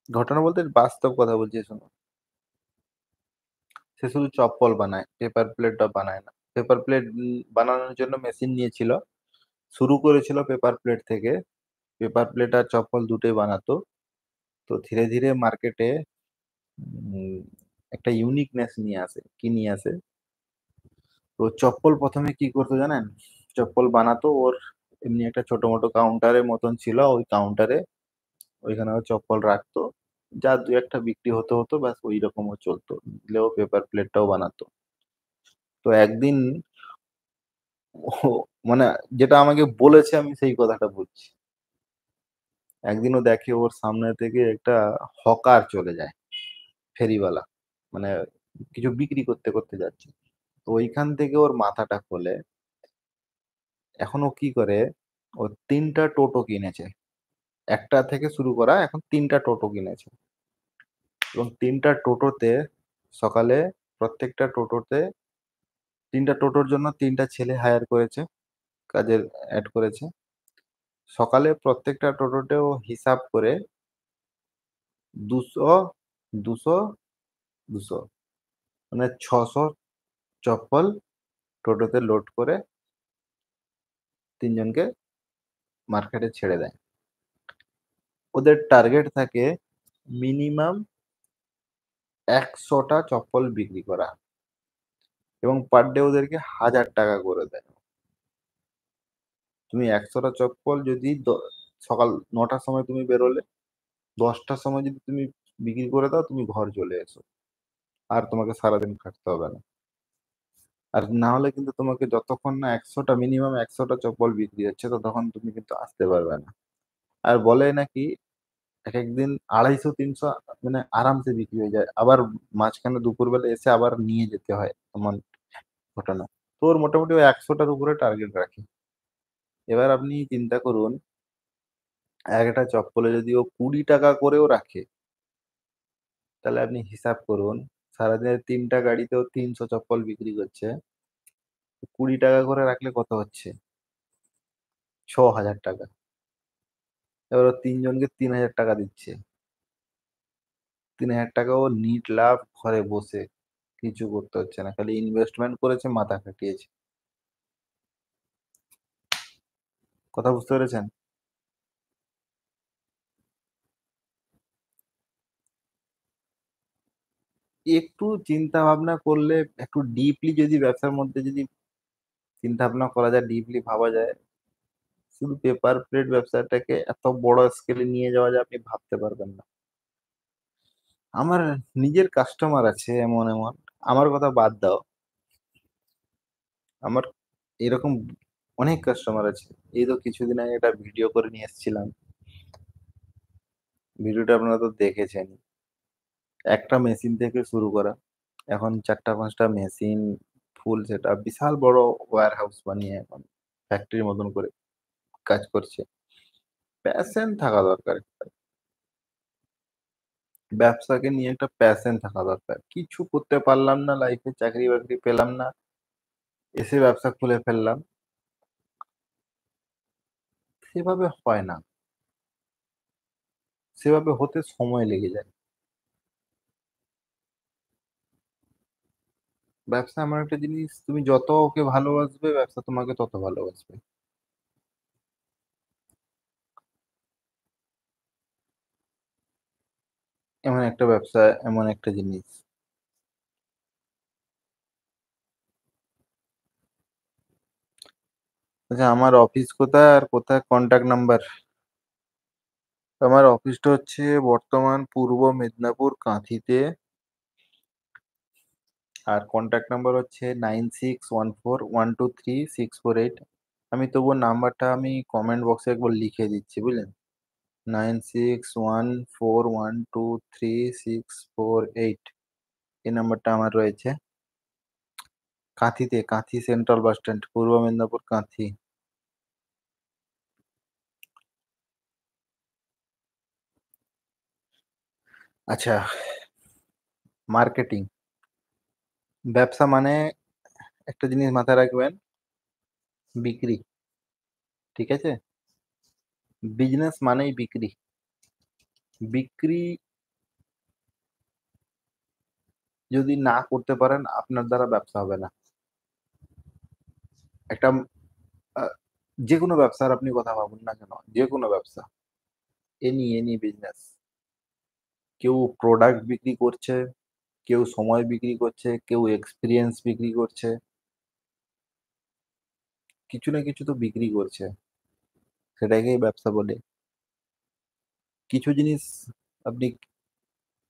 ঘটনা বলতে বাস্তব কথা বলছি, শুনুন। সে শুধু চপ্পল বানায়, পেপার প্লেটটা বানায় না। পেপার প্লেট বানানোর জন্য মেশিন নিয়েছিল। শুরু করেছিল পেপার প্লেট থেকে। পেপার প্লেট আর চপ্পল দুটোই বানাতো। তো ধীরে ধীরে মার্কেটে একটা ইউনিকনেস নিয়ে আসে। কি নিয়ে আসে? তো চপ্পল প্রথমে কি করতো জানেন? চপ্পল বানাতো ওর এমনি একটা ছোট মোটো কাউন্টারের মতন ছিল, ওই কাউন্টারে ওইখানে ও চপ্পল রাখতো। যা দু একটা বিক্রি হতো হতো, ব্যাস ওই রকমও চলতো। দিলেও পেপার প্লেটটাও বানাতো। তো একদিন ও মানে যেটা আমাকে বলেছে, আমি সেই কথাটা বলছি। একদিন ও দেখে ওর সামনে থেকে একটা হকার চলে যায়, ফেরিওয়ালা, মানে কিছু বিক্রি করতে করতে যাচ্ছে। তো ওইখান থেকে ওর মাথাটা খোলে। এখন ও কি করে, ও তিনটা টোটো কিনেছে। একটা থেকে শুরু করা, এখন তিনটা টোটো কিনেছে। এবং তিনটা টোটোতে সকালে, প্রত্যেকটা টোটোতে, তিনটা টোটোর জন্য তিনটা ছেলে হায়ার করেছে, কাজের অ্যাড করেছে। সকালে প্রত্যেকটা টোটোতেও হিসাব করে 200, 200, 200, মানে 600 চপ্পল টোটোতে লোড করে তিনজনকে মার্কেটে ছেড়ে দেয়। ওদের টার্গেট থাকে মিনিমাম 100টা চপ্পল বিক্রি করা, এবং পার ডে ওদেরকে 1000 টাকা করে দেয়। তুমি 100টা চপ্পল যদি সকাল 9টার সময় তুমি বেরোলে, 10টার সময় যদি তুমি বিক্রি করে দাও, তুমি ঘর চলে এসো। আর তোমাকে সারাদিন খাটতে হবে না। আর না হলে কিন্তু তোমাকে যতক্ষণ না 100টা চপ্পল বিক্রি হচ্ছে, ততক্ষণ তুমি কিন্তু আসতে পারবে না। আর বলে নাকি এক একদিন 250, 300 মানে আরামসে বিক্রি হয়ে যায়। আবার মাঝখানে দুপুরবেলা এসে আবার নিয়ে যেতে হয়, এমন ঘটনা। তোর মোটামুটি ওই 100টার উপরে টার্গেট রাখে। এবার আপনি চিন্তা করুন, একটা চপ্পলে যদি ও 20 টাকা করেও রাখে, তাহলে আপনি হিসাব করুন, সারাদিনে 3টা গাড়িতেও 300 চপ্পল বিক্রি করছে। 20 টাকা করে রাখলে কত হচ্ছে? 6,000 টাকা। এবার ও 3 জনকে 3,000 টাকা দিচ্ছে। 3,000 টাকা ও নিট লাভ, ঘরে বসে কিছু করতে হচ্ছে না, খালি ইনভেস্টমেন্ট করেছে, মাথা খাটিয়েছে। কথা বুঝতে পেরেছেন? একটু চিন্তা ভাবনা করলে, একটু ডিপলি যদি ব্যবসার মধ্যে যদি চিন্তা ভাবনা করা যায়, ডিপলি ভাবা যায়, শুধু পেপার প্লেট ব্যবসাটাকে এত বড় স্কেলে নিয়ে যাওয়া যায় আপনি ভাবতে পারবেন না। আমার নিজের কাস্টমার আছে এমন এমন, আমার কথা বাদ দাও, আমার এরকম অনেক কাস্টমার আছে। এই তো কিছুদিন আগে একটা ভিডিও করে নিয়ে এসেছিলাম, ভিডিওটা আপনারা তো দেখেছেন। একটা মেশিন থেকে শুরু করা, এখন 4টা 5টা মেশিন, ফুল সেট আপ, বিশাল বড় ওয়্যার হাউস বানিয়ে এখন ফ্যাক্টরির মতন করে কাজ করছে। প্যাশন থাকা দরকার। ব্যবসাকে নিয়ে একটা প্যাশন থাকা দরকার। কিছু করতে পারলাম না লাইফে, চাকরি বাকরি পেলাম না, এসে ব্যবসা খুলে ফেললাম, সেভাবে হয় না। সেভাবে হতে সময় লেগে যায়। ব্যবসা এমন একটা জিনিস, তুমি যত ওকে ভালোবাসবে ব্যবসা তোমাকে তত ভালোবাসবে। এমন একটা ব্যবসা, এমন একটা জিনিস। আচ্ছা, আমার অফিস কোথায় আর কোথায় কন্টাক্ট নাম্বার? আমার অফিসটা হচ্ছে বর্তমান পূর্ব মেদিনীপুর কাঁথিতে, আর কন্টাক্ট নাম্বার হচ্ছে 9614123648। আমি তবুও নাম্বারটা আমি কমেন্ট বক্সে একবার লিখে দিচ্ছি, বুঝলেন? 9614123648, এই নাম্বারটা আমার রয়েছে। কাঁথিতে, কাঁথি সেন্ট্রাল বাস স্ট্যান্ড, পূর্ব মেদিনীপুর কাঁথি। আচ্ছা, মার্কেটিং, ব্যবসা মানে একটা জিনিস মাথায় রাখবেন, বিক্রি। ঠিক আছে? বিজনেস মানেই বিক্রি। বিক্রি যদি না করতে পারেন, আপনার দ্বারা ব্যবসা হবে না। একটা আ যেকোনো ব্যবসার আপনি কথা ভাবুন না কেন, যেকোনো ব্যবসা, এনি বিজনেস। কেউ প্রোডাক্ট বিক্রি করছে, কেউ সময় বিক্রি করছে, কেউ এক্সপেরিয়েন্স বিক্রি করছে। কিছু না কিছু তো বিক্রি করছে। সেটাকেই ব্যবসা বলে। কিছু জিনিস আপনি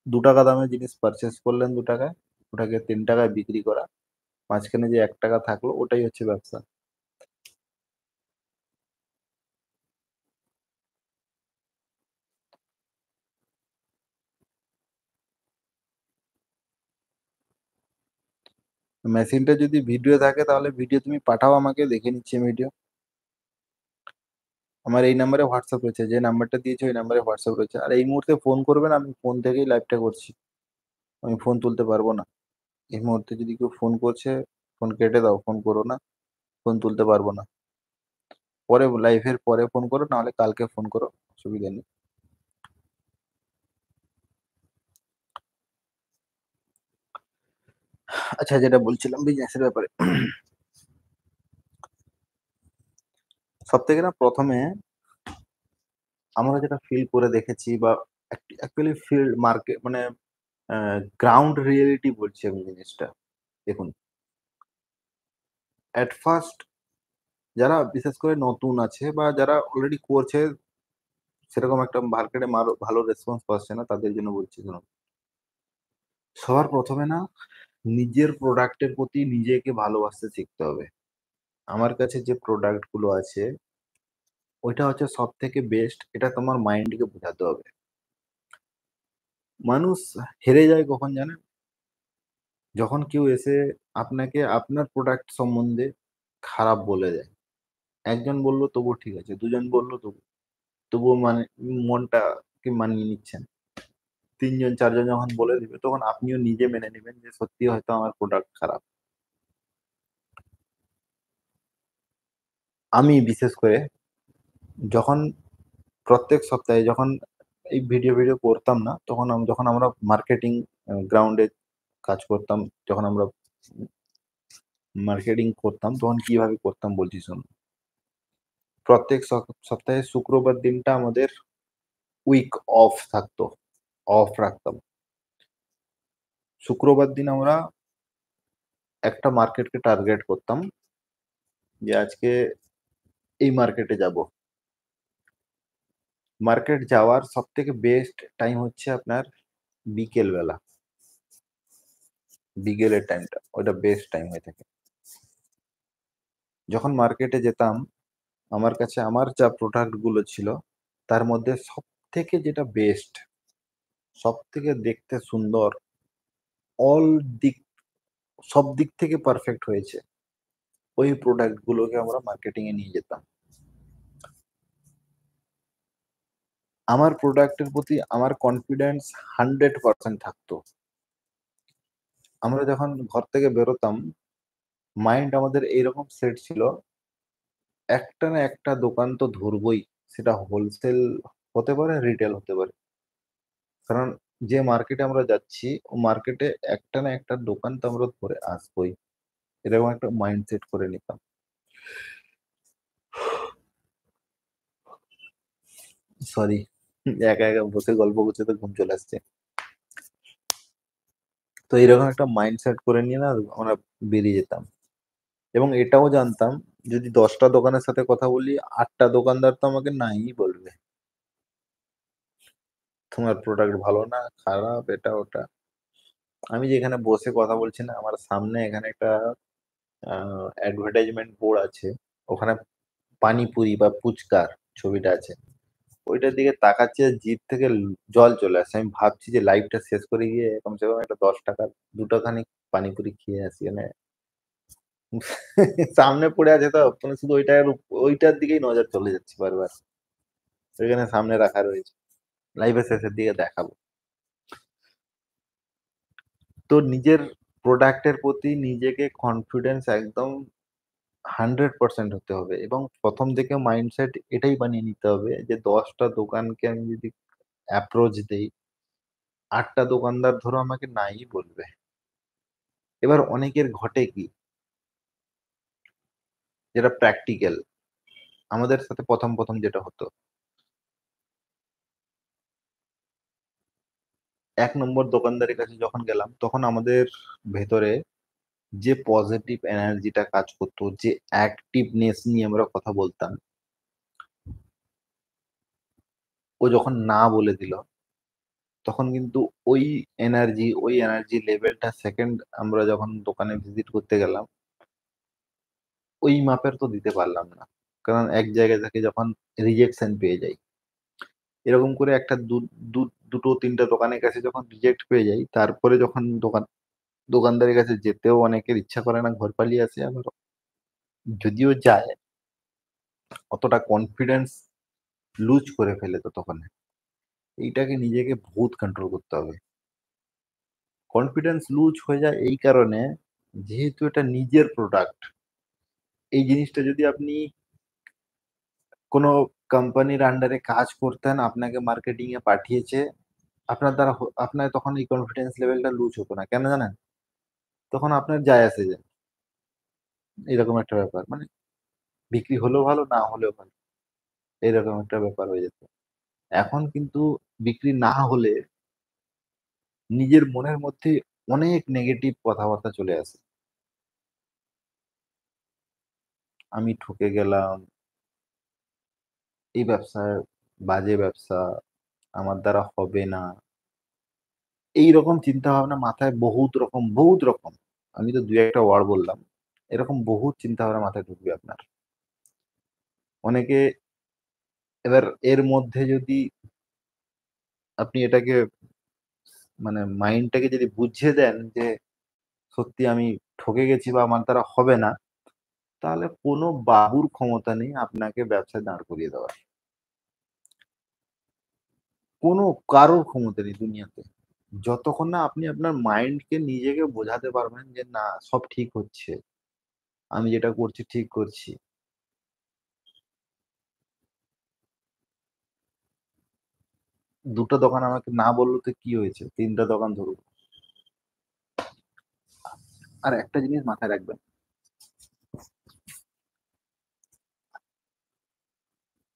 ৳২ দামের জিনিস পারচেজ করলেন ৳২, ওটাকে ৳৩ বিক্রি করা। মাঝখানে যে ৳১ থাকলো ওটাই হচ্ছে ব্যবসা। মেশিনটা যদি ভিডিও থাকে তাহলে ভিডিও তুমি পাঠাও আমাকে, দেখে নিচ্ছি আমি ভিডিও। আমার এই নাম্বারে হোয়াটসঅ্যাপ রয়েছে। যে নাম্বারটা দিয়েছি ওই নাম্বারে হোয়াটসঅ্যাপ রয়েছে। আর এই মুহূর্তে ফোন করবেন, আমি ফোন থেকেই লাইভটা করছি। আমি ফোন তুলতে পারব না। এই মুহূর্তে যদি কেউ ফোন করছে, ফোন কেটে দাও, ফোন করো না। ফোন তুলতে পারব না। পরে লাইভের পরে ফোন করো, নাহলে কালকে ফোন করো। অসুবিধা নেই। আচ্ছা, যেটা বলছিলাম বিজনেসের ব্যাপারে। সবথেকে না ১ম এ আমরা যেটা ফিল করে দেখেছি, বা অ্যাকচুয়ালি ফিল্ড মার্কেট মানে আ গ্রাউন্ড রিয়ালিটি বলছি আমি জিনিসটা। দেখুন, এট ফার্স্ট যারা বিশেষ করে নতুন আছে বা যারা অলরেডি করছে, সেরকম একটা মার্কেটে ভালো রেসপন্স পাচ্ছে না, তাদের জন্য বলছি শুনুন। সবার ১ম এ না নিজের প্রোডাক্টের প্রতি নিজেকে ভালোবাসতে শিখতে হবে। আমার কাছে যে প্রোডাক্ট গুলো আছে, ওইটা হচ্ছে সবথেকে বেস্ট, এটা তোমার মাইন্ডকে বোঝাতে হবে। মানুষ হেরে যায় কখন জানেন? যখন কেউ এসে আপনাকে আপনার প্রোডাক্ট সম্বন্ধে খারাপ বলে দেয়। একজন বলল তবুও ঠিক আছে, দুজন বলল তবুও মানে মনটাকে মানিয়ে নিচ্ছেন। ৩ জন ৪ জন যখন বলে দিবে তখন আপনিও নিজে মেনে নিবেন যে সত্যি হয়তো আমার প্রোডাক্ট খারাপ। আমি বিশেষ করে যখন প্রত্যেক সপ্তাহে যখন এই ভিডিও করতাম না, তখন যখন আমরা মার্কেটিং গ্রাউন্ডে কাজ করতাম, যখন আমরা মার্কেটিং করতাম তখন কিভাবে করতাম বলছি শুনুন। প্রত্যেক সপ্তাহে শুক্রবার দিনটা আমাদের উইক অফ থাকতো, অফ রাখতাম। শুক্রবার দিন আমরা একটা মার্কেটকে টার্গেট করতাম যে আজকে এই মার্কেটে যাব। মার্কেট যাওয়ার সবথেকে বেস্ট টাইম হচ্ছে আপনার বিকেল বেলা। বিকেলের টাইমটা ওইটা বেস্ট টাইম হয়ে থাকে। যখন মার্কেটে যেতাম, আমার কাছে আমার যা প্রোডাক্ট গুলো ছিল তার মধ্যে সবথেকে যেটা বেস্ট, সবথেকে দেখতে সুন্দর, অল দিক সব দিক থেকে পারফেক্ট হয়েছে, ওই প্রোডাক্ট গুলোকে আমরা মার্কেটিং এ নিয়ে যেতাম। আমার প্রোডাক্টের প্রতি আমার কনফিডেন্স 100% থাকতো। আমরা যখন ঘর থেকে বেরোতাম, মাইন্ড আমাদের এইরকম সেট ছিল, একটা না একটা দোকান তো ধরবই। সেটা হোলসেল হতে পারে, রিটেল হতে পারে। কারণ যে মার্কেটে আমরা যাচ্ছি, ও মার্কেটে একটা না একটা দোকান তো আমরা ধরে আসবোই। এরকম একটা মাইন্ড সেট করে নিতাম। সরি, একা একা বসে গল্প করতে তো ঘুম চলে আসছে। তো এরকম একটা মাইন্ড সেট করে নিয়ে না আমরা বেরিয়ে যেতাম। এবং এটাও জানতাম, যদি 10টা দোকানের সাথে কথা বলি, 8টা দোকানদার তো আমাকে নাই বলবে, তোমার প্রোডাক্ট ভালো না, খারাপ, এটা ওটা। আমি যেখানে বসে কথা বলছি না, আমার সামনে এখানে একটা অ্যাডভার্টাইজমেন্ট বোর্ড আছে, ওখানে পানিপুরি বা ফুচকার ছবিটা আছে। ওইটার দিকে তাকাচ্ছি আর জিভ থেকে জল চলে আসছে। আমি ভাবছি যে লাইফটা শেষ করে গিয়ে কমসে কম একটা 10 টাকার দুটো খানি পানিপুরি খেয়ে আসি, মানে সামনে পড়ে আছে তো, মানে শুধু ওইটার দিকেই নজর চলে যাচ্ছে বারবার। ওইখানে সামনে রাখা রয়েছে, লাইফের শেষের দিকে দেখাবো। তো নিজের প্রোডাক্টের প্রতি নিজেকে কনফিডেন্স একদম 100% হতে হবে, এবং প্রথম থেকে মাইন্ডসেট এটাই বানিয়ে নিতে হবে যে 10টা দোকানকে আমি যদি অ্যাপ্রোচ দেই, 8টা দোকানদার ধরো আমাকে নাই বলবে। এবার অনেকের ঘটে কি, যেটা প্র্যাকটিক্যাল, আমাদের সাথে প্রথম যেটা হতো, 1 নম্বর দোকানদারের কাছে যখন গেলাম তখন আমাদের ভেতরে যে পজিটিভ এনার্জিটা কাজ করতো, যে অ্যাক্টিভনেস নিয়ে আমরা কথা বলতাম, ও যখন না বলে দিল, তখন কিন্তু ওই এনার্জি লেভেলটা সেকেন্ড আমরা যখন দোকানে ভিজিট করতে গেলাম, ওই মাপের তো দিতে পারলাম না। কারণ এক জায়গা থেকে যখন রিজেকশন পেয়ে যাই, এরকম করে একটা দুটো তিনটা দোকানের কাছে যখন রিজেক্ট পেয়ে যাই, তারপরে যখন দোকানদারের কাছে যেতেও অনেকের ইচ্ছা করে না, ঘর পালিয়ে আসে। আবার যদিও যায়, অতটা কনফিডেন্স লুজ করে ফেলে তো তখন। এইটাকে নিজেকে বহুত কন্ট্রোল করতে হবে। কনফিডেন্স লুজ হয়ে যায় এই কারণে, যেহেতু এটা নিজের প্রোডাক্ট। এই জিনিসটা যদি আপনি কোনো কোম্পানির আন্ডারে কাজ করতেন, আপনাকে মার্কেটিং এ পাঠিয়েছে, আপনার তখন এই কনফিডেন্স লেভেলটা লুজ হতো না। কেন জানেন? তখন আপনার যায় আসে যায়, এরকম একটা ব্যাপার, মানে বিক্রি হলেও ভালো, না হলেও ভালো, এরকম একটা ব্যাপার হয়ে যেত। এখন কিন্তু বিক্রি না হলে নিজের মনের মধ্যে অনেক নেগেটিভ কথাবার্তা চলে আসে। আমি ঠকে গেলাম, এই ব্যবসায়, বাজে ব্যবসা, আমার দ্বারা হবে না। এইরকম চিন্তা ভাবনা মাথায় বহুত রকম। আমি তো 2-একটা ওয়ার্ড বললাম। এরকম বহুত চিন্তা ভাবনা মাথায় ঢুকবে আপনার। অনেকে, এবার এর মধ্যে যদি আপনি এটাকে মানে মাইন্ডটাকে যদি বুঝিয়ে দেন যে সত্যি আমি ঠকে গেছি বা আমার দ্বারা হবে না, তাহলে কোনো বাবুর ক্ষমতা নেই আপনাকে ব্যবসায় দাঁড় করিয়ে দেওয়ার। কোনো কারোর ক্ষমতা নেই দুনিয়াতে। যতক্ষণ না আপনি আপনার মাইন্ডকে নিজেকে বোঝাতে পারবেন যে না, সব ঠিক হচ্ছে, আমি যেটা করছি ঠিক করছি। দুটো দোকান আমাকে না বললো তো কি হয়েছে, তিনটা দোকান ধরুন। আর একটা জিনিস মাথায় রাখবেন,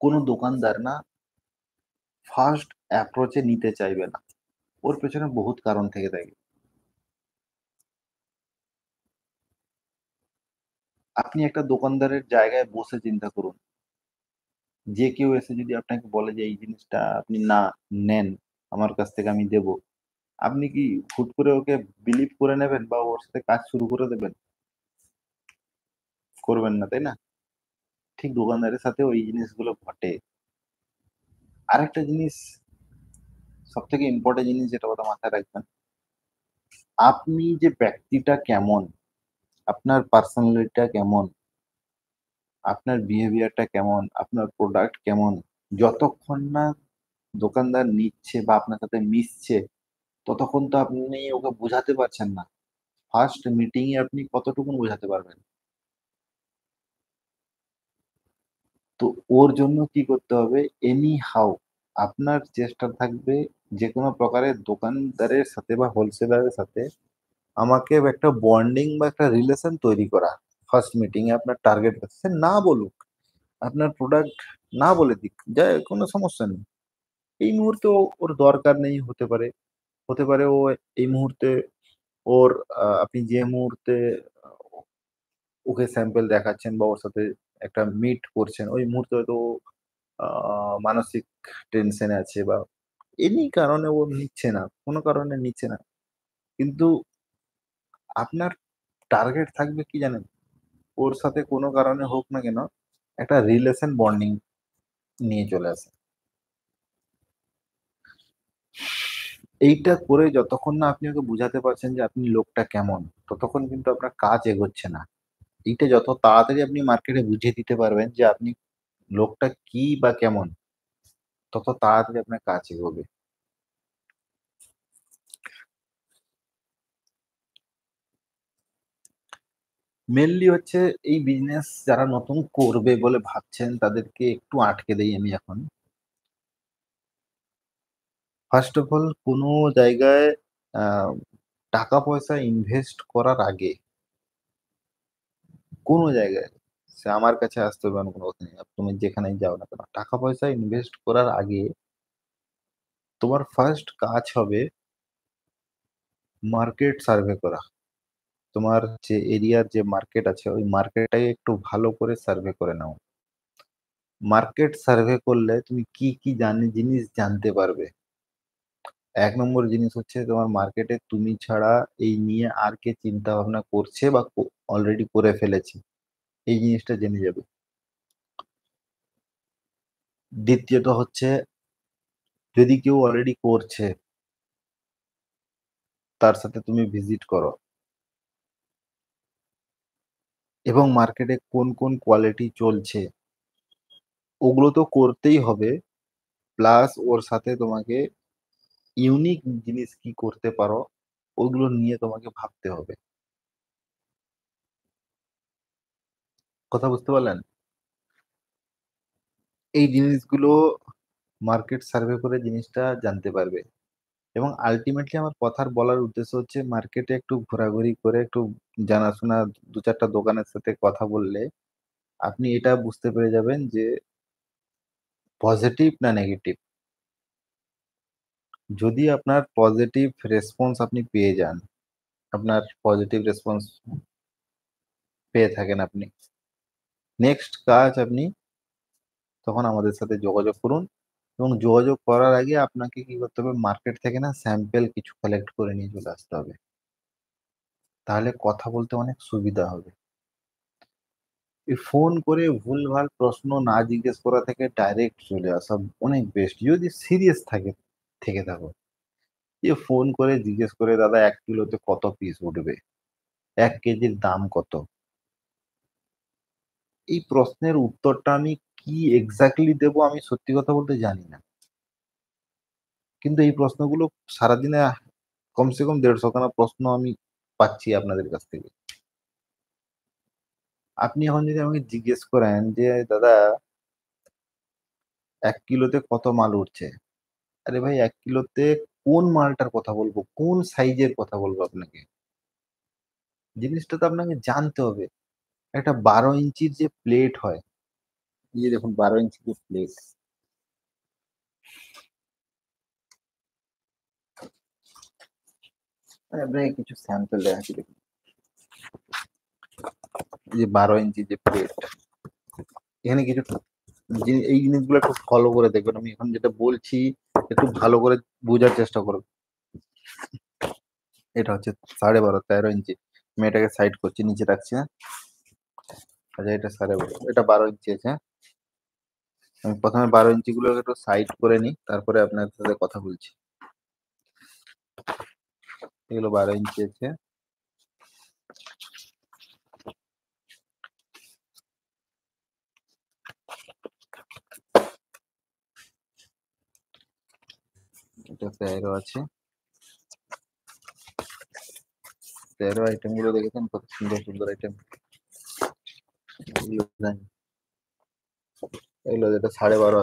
কোনো দোকানদার না ফার্স্ট অ্যাপ্রোচে নিতে চাইবে না, ওর পেছনে বহুত কারণ থেকে থাকে। আপনি একটা দোকানদারের জায়গায় বসে চিন্তা করুন, যে কেউ এসে যদি আপনাকে বলে যে এই জিনিসটা আপনি না নেন, আমার কাছ থেকে আমি দেব, আপনি কি হুট করে ওকে বিলিভ করে নেবেন বা ওর সাথে কাজ শুরু করে দেবেন? করবেন না, তাই না? ঠিক দোকানদারের সাথে ওই জিনিসগুলো ঘটে। আরেকটা জিনিস, সব থেকে ইম্পর্টেন্ট জিনিস, যেটা কথা মাথায় রাখবেন, আপনি যে ব্যক্তিটা কেমন, আপনার পার্সোনালিটিটা কেমন, আপনার বিহেভিয়ারটা কেমন, আপনার প্রোডাক্ট কেমন, যতক্ষণ না দোকানদার নিচ্ছে বা আপনার সাথে মিশছে, ততক্ষণ তো আপনি ওকে বোঝাতে পারছেন না। ফার্স্ট মিটিং এ আপনি কতটুকু বোঝাতে পারবেন? তো ওর জন্য কি করতে হবে, এনি হাউ আপনার চেষ্টা থাকবে যে কোনো প্রকারের দোকানদারের সাথে বা হোলসেলারের সাথে আমাকে একটা বন্ডিং বা একটা রিলেশন তৈরি করা। ফার্স্ট মিটিং এ আপনার টার্গেট সে না বলুক, আপনার প্রোডাক্ট না বলে দিক, যায় কোনো সমস্যা নেই। এই মুহূর্তে ওর দরকার নেই, হতে পারে, হতে পারে ও এই মুহূর্তে ওর আপনি যে মুহূর্তে ওকে স্যাম্পল দেখাচ্ছেন বা ওর সাথে একটা মিট করছেন, ওই মুহূর্তে হয়তো ও মানসিক টেনশনে আছে বা এনি কারণে ও নিচ্ছে না, কোনো কারণে নিচ্ছে না। কিন্তু আপনার টার্গেট থাকবে কি জানেন? ওর সাথে কোনো কারণে হোক না কেন, একটা রিলেশন বন্ডিং নিয়ে চলে আসে। এইটা করে যতক্ষণ না আপনি ওকে বুঝাতে পারছেন যে আপনি লোকটা কেমন, ততক্ষণ কিন্তু আপনার কাজ এগোচ্ছে না। এইটা যত তাড়াতাড়ি আপনি মার্কেটে বুঝিয়ে দিতে পারবেন যে আপনি লোকটা কি বা কেমন, তত তাড়াতাড়ি আপনার কাজ এগোবে। মেইনলি হচ্ছে এই বিজনেস যারা নতুন করবে বলে ভাবছেন তাদেরকে একটু আটকে দেই আমি এখন। ফার্স্ট অফ অল কোনো জায়গায় আ টাকা পয়সা ইনভেস্ট করার আগে, কোনো জায়গায়, সে আমার কাছে আসতে হবে এমন কোনো কথা নেই। তুমি যেখানেই যাও না কেন, টাকা পয়সা ইনভেস্ট করার আগে তোমার ফার্স্ট কাজ হবে মার্কেট সার্ভে করা। তোমার যে এরিয়ার যে মার্কেট আছে, ওই মার্কেটটাকে একটু ভালো করে সার্ভে করে নাও। মার্কেট সার্ভে করলে তুমি কি, কি জিনিস জানতে পারবে। ১ নম্বর জিনিস হচ্ছে তোমার মার্কেটে তুমি ছাড়া এই নিয়ে আর কে চিন্তা ভাবনা করছে বা অলরেডি করে ফেলেছে। এই জিনিসটা জেনে যাবে। দ্বিতীয়ত হচ্ছে, যদি কেউ অলরেডি করছে, তার সাথে তুমি ভিজিট করো এবং মার্কেটে কোন, কোন কোয়ালিটি চলছে, ওগুলো তো করতেই হবে। প্লাস ওর সাথে তোমাকে ইউনিক জিনিস কি করতে পারো, ওগুলো নিয়ে তোমাকে ভাবতে হবে। কথা বুঝতে পারলেন? এই জিনিসগুলো মার্কেট সার্ভে করে জিনিসটা জানতে পারবে। এবং আল্টিমেটলি আমার কথার বলার উদ্দেশ্য হচ্ছে মার্কেটে একটু ঘোরাঘুরি করে একটু জানাশোনা ২-৪ টা দোকানের সাথে কথা বললে আপনি এটা বুঝতে পেরে যাবেন যে পজিটিভ না নেগেটিভ। যদি আপনার পজিটিভ রেসপন্স আপনি পেয়ে যান, আপনার পজিটিভ রেসপন্স পেয়ে থাকেন আপনি, নেক্সট কাজ আপনি তখন আমাদের সাথে যোগাযোগ করুন এবং যোগাযোগ করার আগে আপনাকে কি করতে হবে, মার্কেট থেকে না স্যাম্পল কিছু কালেক্ট করে নিয়ে চলে আসতে হবে। তাহলে কথা বলতে অনেক সুবিধা হবে। এই ফোন করে ভুলভাল প্রশ্ন না জিজ্ঞেস করা থেকে ডাইরেক্ট চলে আসা অনেক বেস্ট, যদি সিরিয়াস থেকে থাকো। যে ফোন করে জিজ্ঞেস করে দাদা ১ কিলোতে কত পিস উঠবে? ১ কেজির দাম কত? এই প্রশ্নের উত্তরটা আমি কি এক্স্যাক্টলি দেবো আমি সত্যি কথা বলতে জানি না। কিন্তু এই প্রশ্নগুলো সারাদিনে কমসে কম ১৫০ খানা প্রশ্ন আমি পাচ্ছি আপনাদের কাছ থেকে। আপনি এখন যদি আমাকে জিজ্ঞেস করেন যে, "দাদা ১ কিলোতে কত মাল উঠছে?" আরে ভাই ১ কিলোতে কোন মালটার কথা বলবো? কোন সাইজের কথা বলবো আপনাকে? জিনিসটা তো আপনাকে জানতে হবে। একটা ১২ ইঞ্চির যে প্লেট হয়, এই যে দেখুন ১২ ইঞ্চির যে প্লেট, আপনাকে কিছু স্যাম্পল দেখাচ্ছি দেখুন। এই যে ১২ ইঞ্চির যে প্লেট, এখানে কিছু এই জিনিসগুলো একটু ফলো করে দেখবেন। আমি এখন যেটা বলছি একটু ভালো করে বোঝার চেষ্টা করুন। এটা হচ্ছে ১২.৫ ১৩ ইঞ্চি। আমি এটাকে সাইড করছি, নিচে রাখছি, হ্যাঁ? আচ্ছা এটা ১২.৫, এটা ১২ ইঞ্চি আছে, হ্যাঁ? আমি ১ম এ ১২ ইঞ্চি গুলোকে একটু সাইড করে নিই, তারপরে আপনার সাথে কথা বলছি। এগুলো ১২ ইঞ্চি আছে। এটা ১৩ আছে। ১৩ আইটেম গুলো দেখেছেন কত সুন্দর, সুন্দর আইটেম। এগুলো ডিজাইন, এগুলো যেটা ১২.৫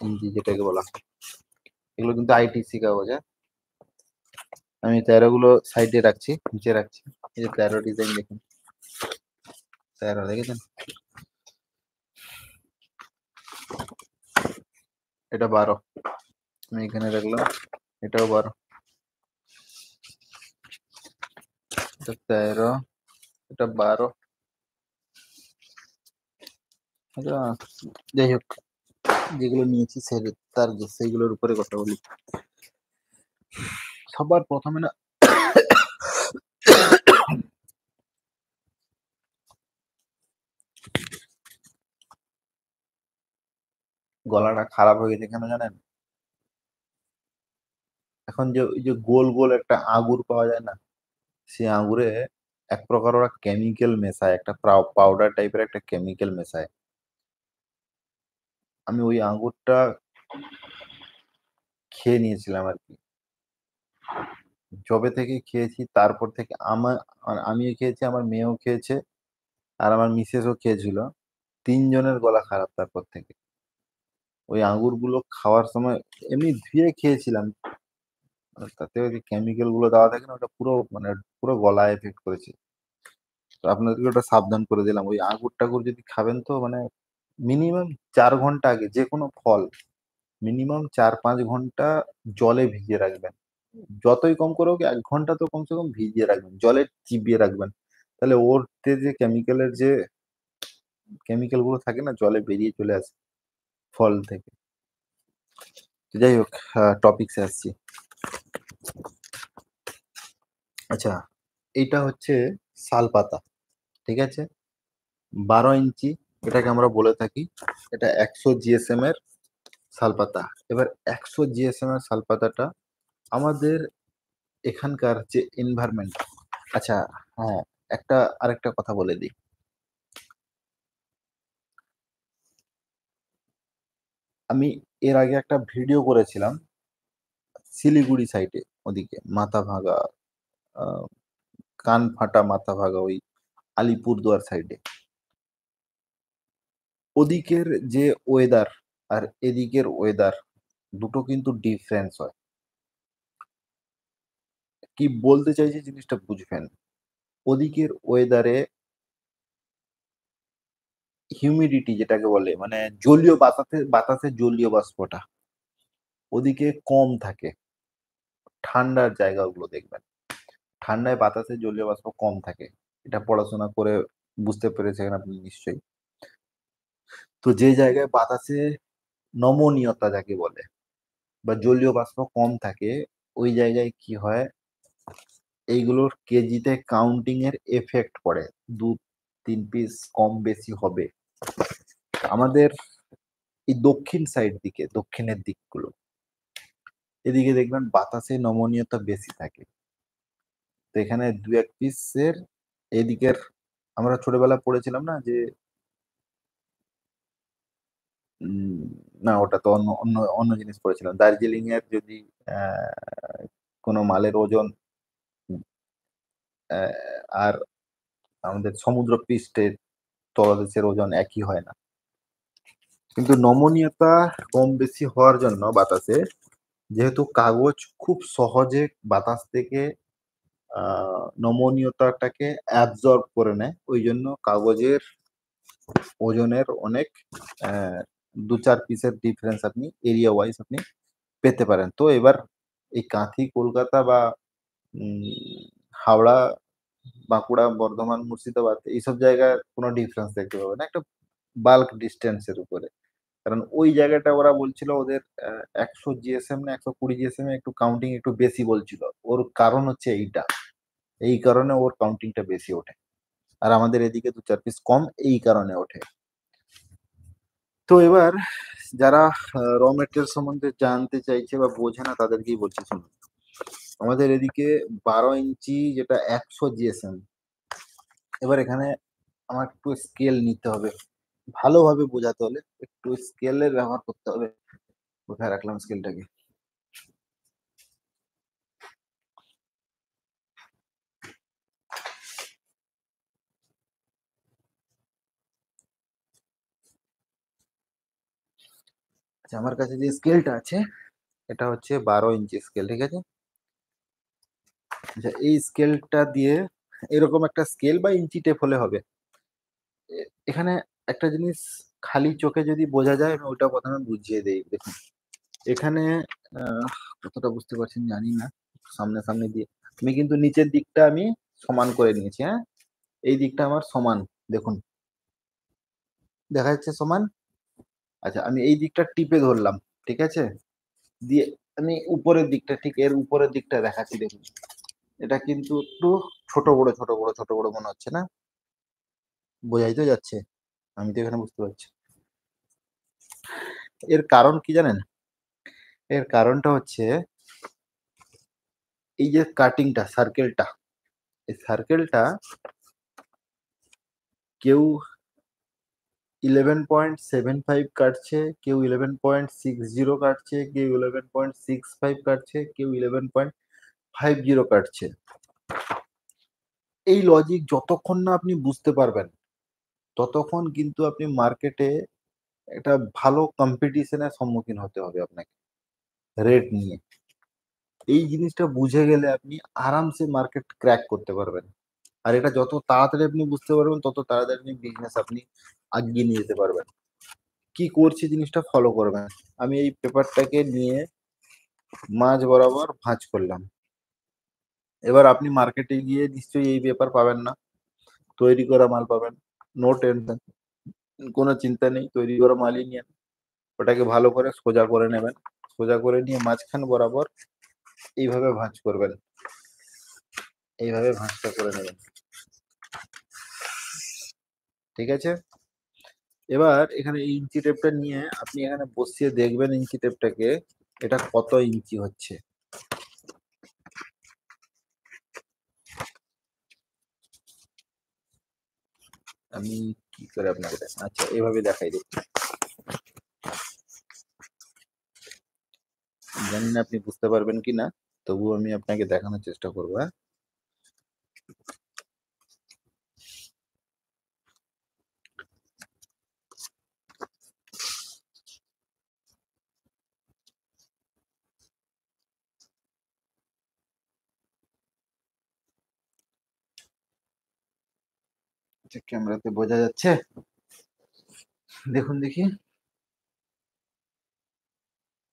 ইঞ্চি যেটাকে বলা হয়। এগুলো কিন্তু আইটিসি কাগজ, হ্যাঁ? আমি ১৩ গুলো সাইডে রাখছি, নিচে রাখছি। এই যে ১৩ ডিজাইন দেখুন। ১৩ দেখেছেন? এটা ১২। আমি এখানে রাখলাম। এটাও ১২। এটা ১৩, এটা ১২। এটা যাই হোক, যেগুলো নিয়েছি তার সেইগুলোর উপরে কথা বলি। সবার ১ম এ না গলাটা খারাপ হয়ে গেছে কেন জানেন? এখন যে ওই যে গোল, গোল একটা আঙ্গুর পাওয়া যায় না? সেই আঙ্গুরে এক প্রকার ওরা কেমিক্যাল মেশায়, একটা পাউডার টাইপের একটা কেমিক্যাল মেশায়। আমি ওই আঙ্গুরটা খেয়ে নিয়েছিলাম আরকি। যবে থেকে খেয়েছি তারপর থেকে আমিও খেয়েছি, আমার মেয়েও খেয়েছে, আর আমার মিসেসও খেয়েছিল। ৩ জনের গলা খারাপ তারপর থেকে। ওই আঙ্গুরগুলো খাওয়ার সময় এমনি ধুয়ে খেয়েছিলাম। তাতে ওই যে কেমিক্যাল গুলো দেওয়া থাকে না, ওটা পুরো মানে পুরো গলায় এফেক্ট করেছে। তো আপনাদেরকে ওটা সাবধান করে দিলাম। ওই আঙ্গুর-টাঙ্গুর যদি খাবেন তো মানে মিনিমাম ৪ ঘন্টা আগে যেকোনো ফল মিনিমাম ৪-৫ ঘন্টা জলে ভিজিয়ে রাখবেন। যতই কম করে হোক ১ ঘন্টা তো কমসে কম ভিজিয়ে রাখবেন। জলে চিবিয়ে রাখবেন। তাহলে ওরতে যে কেমিক্যালের যে কেমিক্যাল গুলো থাকে না জলে বেরিয়ে চলে আসে ফল থেকে। তো যাই হোক, টপিকসে আসছি। আচ্ছা, এইটা হচ্ছে শালপাতা। ঠিক আছে? ১২ ইঞ্চি এটাকে আমরা বলে থাকি। এটা ১০০ জিএসএম এর শালপাতা। এবার ১০০ জিএসএম এর শালপাতাটা আমাদের এখানকার যে এনভায়রনমেন্ট, আচ্ছা, হ্যাঁ, আরেকটা কথা বলে দিই। আমি এর আগে একটা ভিডিও করেছিলাম শিলিগুড়ি সাইডে, ওদিকে মাথাভাঙা, আ কান ফাটা মাথাভাঙা ওই আলিপুরদুয়ার সাইডে। ওদিকের যে ওয়েদার আর এদিকের ওয়েদার দুটো কিন্তু ডিফারেন্স হয়। কি বলতে চাইছি জিনিসটা বুঝবেন। ওদিকের ওয়েদারে হিউমিডিটি যেটাকে বলে মানে জলীয় বাতাসে জলীয় বাষ্পটা ওদিকে কম থাকে। ঠান্ডার জায়গাগুলো দেখবেন। ঠান্ডায় বাতাসে জলীয় বাষ্প কম থাকে। এটা পড়াশোনা করে বুঝতে পেরেছেন আপনি নিশ্চয়ই। তো যে জায়গায় বাতাসে নমনীয়তা যাকে বলে বা জলীয় বাষ্প কম থাকে, ওই জায়গায় কি হয়, এইগুলোর কেজিতে কাউন্টিং এর এফেক্ট পড়ে। ২-৩ পিস কম বেশি হবে। আমাদের এই দক্ষিণ সাইড দিকে, দক্ষিণের দিকগুলো, এদিকে দেখবেন বাতাসে নমনীয়তা বেশি থাকে। তো এখানে ২-১ পিসের এদিকের আমরা ছোটবেলায় পড়েছিলাম না যে না, ওটা তো অন্য অন্য অন্য জিনিস পড়েছিলাম। দার্জিলিং এর যদি কোনো মালের ওজন আহ, আর আমাদের সমুদ্র পৃষ্ঠের তলদেশের ওজন একই হয় না, কিন্তু নমনীয়তা কম বেশি হওয়ার জন্য বাতাসে, যেহেতু কাগজ খুব সহজে বাতাস থেকে নমনীয়তাটাকে অ্যাবজর্ব করে নেয়, ওই জন্য কাগজের ওজনের অনেক আহ, দু চার পিসের ডিফারেন্স আপনি এরিয়া ওয়াইজ আপনি পেতে পারেন। তো এবার এই কাঁথি কলকাতা বা হাওড়া, বাঁকুড়া, বর্ধমান, মুর্শিদাবাদ এইসব জায়গায় কোনো ডিফারেন্স দেখতে পাবে না, একটা বাল্ক ডিস্টেন্সের উপরে। কারণ ওই জায়গাটা ওরা বলছিল ওদের 100 GSM না 120 GSM একটু কাউন্টিং একটু বেশি বলছিল। ওর কারণ হচ্ছে এইটা, এই কারণে ওর কাউন্টিংটা বেশি ওঠে, আর আমাদের এদিকে দু চার পিস কম, এই কারণে ওঠে। তো এবার যারা র মেটেরিয়াল সম্বন্ধে জানতে চাইছে বা বোঝে না তাদেরকেই বলছি, শুনুন। আমাদের এদিকে 12 ইঞ্চি যেটা 100 GSM, এবার এখানে আমার একটু স্কেল নিতে হবে, ভালোভাবে বোঝাতে হলে একটু স্কেলের ব্যবহার করতে হবে। কোথায় রাখলাম স্কেলটাকে? আচ্ছা, আমার কাছে যে স্কেলটা আছে এটা হচ্ছে 12 ইঞ্চি স্কেল, ঠিক আছে? আচ্ছা, এই স্কেলটা দিয়ে এরকম একটা স্কেল বা ইঞ্চি টেপ হলে হবে। এখানে একটা জিনিস খালি চোখে যদি বোঝা যায়, আমি ওটা প্রথমে বুঝিয়ে দিই। দেখুন এখানে আহ, কতটা বুঝতে পারছেন জানি না, সামনে সামনে দিয়ে আমি কিন্তু নিচের দিকটা আমি সমান করে নিয়েছি, হ্যাঁ? এই দিকটা আমার সমান, দেখুন দেখা যাচ্ছে সমান। আচ্ছা, আমি এই দিকটা টিপে ধরলাম, ঠিক আছে? দিয়ে আমি উপরের দিকটা, ঠিক এর উপরের দিকটা দেখাচ্ছি, দেখুন এটা কিন্তু একটু ছোট বড় ছোট বড় ছোট বড় মনে হচ্ছে না? বোঝাই তো যাচ্ছে, আমি তো এখানে বুঝতে পারছি। এর কারণ কি জানেন? এর কারণটা হচ্ছে এই যে কাটিংটা, সার্কেলটা, এই সার্কেলটা কেউ 11.75 কাটছে, কেউ 11.60 কাটছে, কেউ 11.65 কাটছে, কেউ 11.50 কাটছে। এই লজিক যতক্ষণ না আপনি বুঝতে পারবেন ততক্ষণ কিন্তু আপনি মার্কেটে একটা ভালো কম্পিটিশনের সম্মুখীন হতে হবে আপনাকে রেট নিয়ে। এই জিনিসটা বুঝে গেলে আপনি আরামসে মার্কেট ক্র্যাক করতে পারবেন। আর এটা যত তাড়াতাড়ি আপনি বুঝতে পারবেন তত তাড়াতাড়ি বিজনেস আপনি এগিয়ে নিয়ে যেতে পারবেন। কি করছি জিনিসটা ফলো করবেন। আমি এই পেপারটাকে নিয়ে মাঝ বরাবর ভাঁজ করলাম। এবার আপনি মার্কেটে গিয়ে নিশ্চয়ই এই পেপার পাবেন না, তৈরি করা মাল পাবেন। নো টেনশন, কোনো চিন্তা নেই, তৈরি করা মালই নিয়ে ওটাকে ভালো করে সোজা করে নেবেন। সোজা করে নিয়ে মাঝখান বরাবর এইভাবে ভাঁজ করবেন, এইভাবে ভাঁজটা করে নেবেন, ঠিক আছে? এবার এখানে ইঞ্চি টেপটা নিয়ে আপনি এখানে বসিয়ে দেখবেন ইঞ্চি টেপটাকে, এটা কত ইঞ্চি হচ্ছে। আমি কি করে আপনাকে আচ্ছা এভাবে দেখাই দিই, জানি না আপনি বুঝতে পারবেন কি না, তবু আমি আপনাকে দেখানোর চেষ্টা করবো, হ্যাঁ? আচ্ছা, ক্যামেরাতে বোঝা যাচ্ছে? দেখুন দেখি,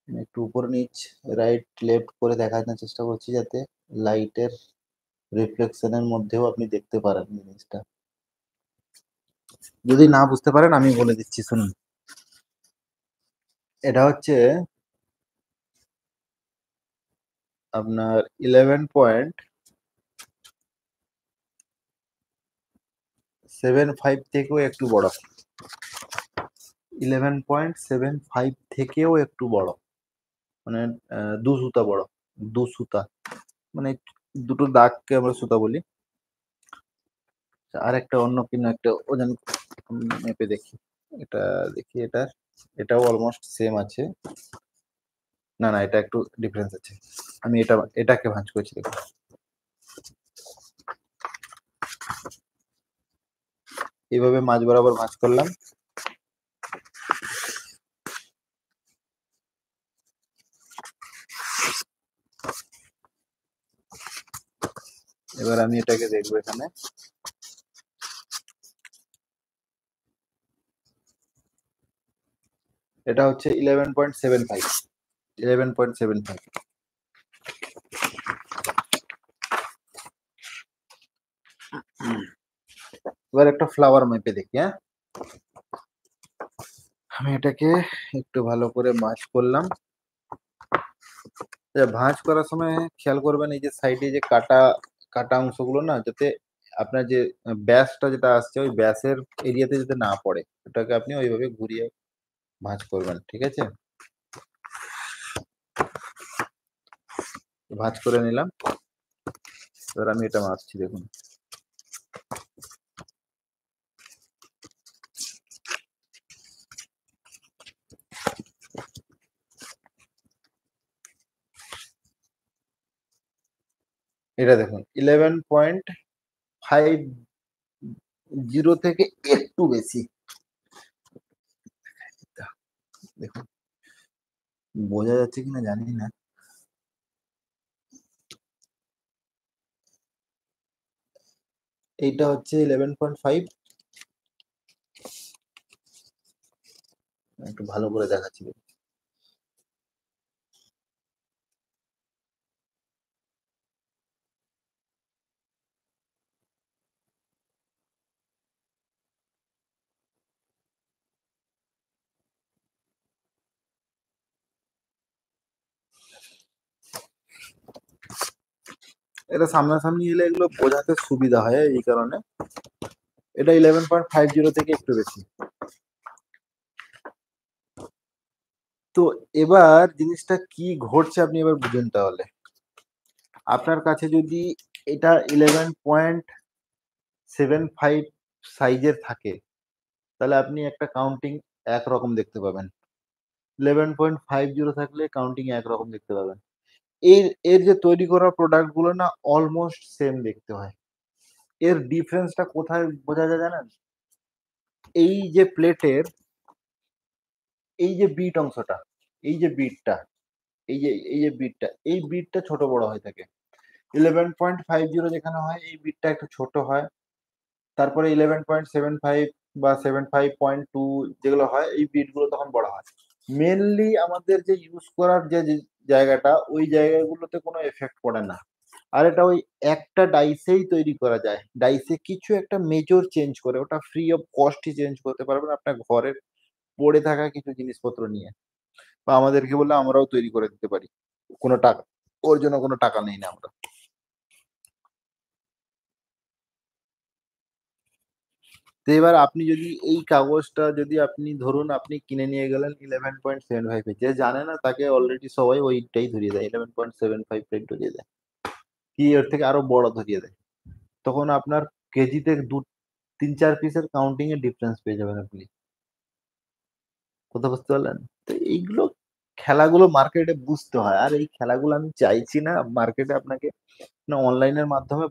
আমি একটু উপর নিচ রাইট লেফট করে দেখানোর চেষ্টা করছি যাতে লাইটের রিফ্লেকশনের মধ্যেও আপনি দেখতে পারেন জিনিসটা। যদি না বুঝতে পারেন আমি বলে দিচ্ছি, শুনুন। এটা হচ্ছে আপনার 11.75 থেকেও একটু বড়, 11.75 থেকেও একটু বড়, মানে দু সুতা বড়, দু সুতা, মানে দুটো দাগকে আমরা সুতা বলি। আর একটা অন্য কিনা একটা ওজন মেপে দেখি, এটা দেখি এটা এটাও অলমোস্ট সেম আছে। না না, এটা একটু ডিফারেন্স আছে। আমি এটাকে ভাঁজ করছি, দেখুন। এইভাবে মাঝ বরাবর ভাঁজ করলাম। এবার আমি এটাকে দেখবো এখানে। এটা হচ্ছে 11.75। 11.75। এবার একটা ফ্লাওয়ার মেপে দেখি, হ্যাঁ। আমি এটাকে একটু ভালো করে ভাঁজ করলাম। ভাঁজ করার সময় খেয়াল করবেন এই যে সাইডে যে কাটা কাটা অংশগুলো না, যাতে আপনার যে ব্যাসটা যেটা আসছে ওই ব্যাসের এরিয়াতে যাতে না পড়ে, ওটাকে আপনি ওইভাবে ঘুরিয়ে ভাঁজ করবেন, ঠিক আছে। ভাঁজ করে নিলাম। এবার আমি এটা মাপছি, দেখুন। এটা দেখুন 11.50 থেকে একটু বেশি। দেখুন বোঝা যাচ্ছে কিনা জানি না। এইটা হচ্ছে 11.5। একটু ভালো করে দেখাচ্ছি। এটা সামনাসামনি এলে এগুলো বোঝাতে সুবিধা হয়, এই কারণে। এটা 11.50 থেকে একটু বেশি। তো এবার জিনিসটা কি ঘটছে আপনি এবার বুঝুন তাহলে। আপনার কাছে যদি এটা 11.75 সাইজের থাকে, তাহলে আপনি একটা কাউন্টিং একরকম দেখতে পাবেন। 11.50 থাকলে কাউন্টিং একরকম দেখতে পাবেন। এর এর যে তৈরি করা প্রোডাক্ট গুলো না অলমোস্ট সেম দেখতে হয়। এর ডিফারেন্সটা কোথায় বোঝা যায় জানেন? এই যে প্লেটের এই যে বিট অংশটা, এই যে বিটটা, এই যে বিটটা, এই বিটটা ছোট বড় হয়ে থাকে। 11.50 যেখানে হয় এই বিটটা একটু ছোট হয়। তারপরে 11.75 বা 75.2 যেগুলো হয় এই বিটগুলো তখন বড় হয়। মেনলি আমাদের যে ইউজ করার যে জায়গাটা, ওই জায়গাগুলোতে কোনো এফেক্ট পড়ে না। আর এটা ওই একটা ডাইসেই তৈরি করা যায়। ডাইসে কিছু একটা মেজর চেঞ্জ করে, ওটা ফ্রি অফ কস্টই চেঞ্জ করতে পারবেন আপনার ঘরের পড়ে থাকা কিছু জিনিসপত্র নিয়ে। বা আমাদেরকে বললে আমরাও তৈরি করে দিতে পারি। কোনো টাকা, ওর জন্য কোনো টাকা নেই না আমরা। তো এবার আপনি যদি এই কাগজটা যদি আপনি ধরুন আপনি কিনে নিয়ে গেলেন 11.75 এ, যে জানে না তাকে অলরেডি সবাই ওইটাই ধরিয়ে দেয়, 11.75 প্লেট ধরিয়ে দেয়। কি এর থেকে আরো বড় ধরিয়ে দেয়। তখন আপনার কেজিতে 2-3-4 পিসের কাউন্টিং এ ডিফারেন্স পেয়ে যাবেন আপনি। কথা বুঝতে পারলেন? তো এইগুলো খেলাগুলো মার্কেটে বুঝতে হয়। আর এই খেলাগুলো আমি চাইছি না মার্কেটে আপনাকে না অনলাইনের মাধ্যমে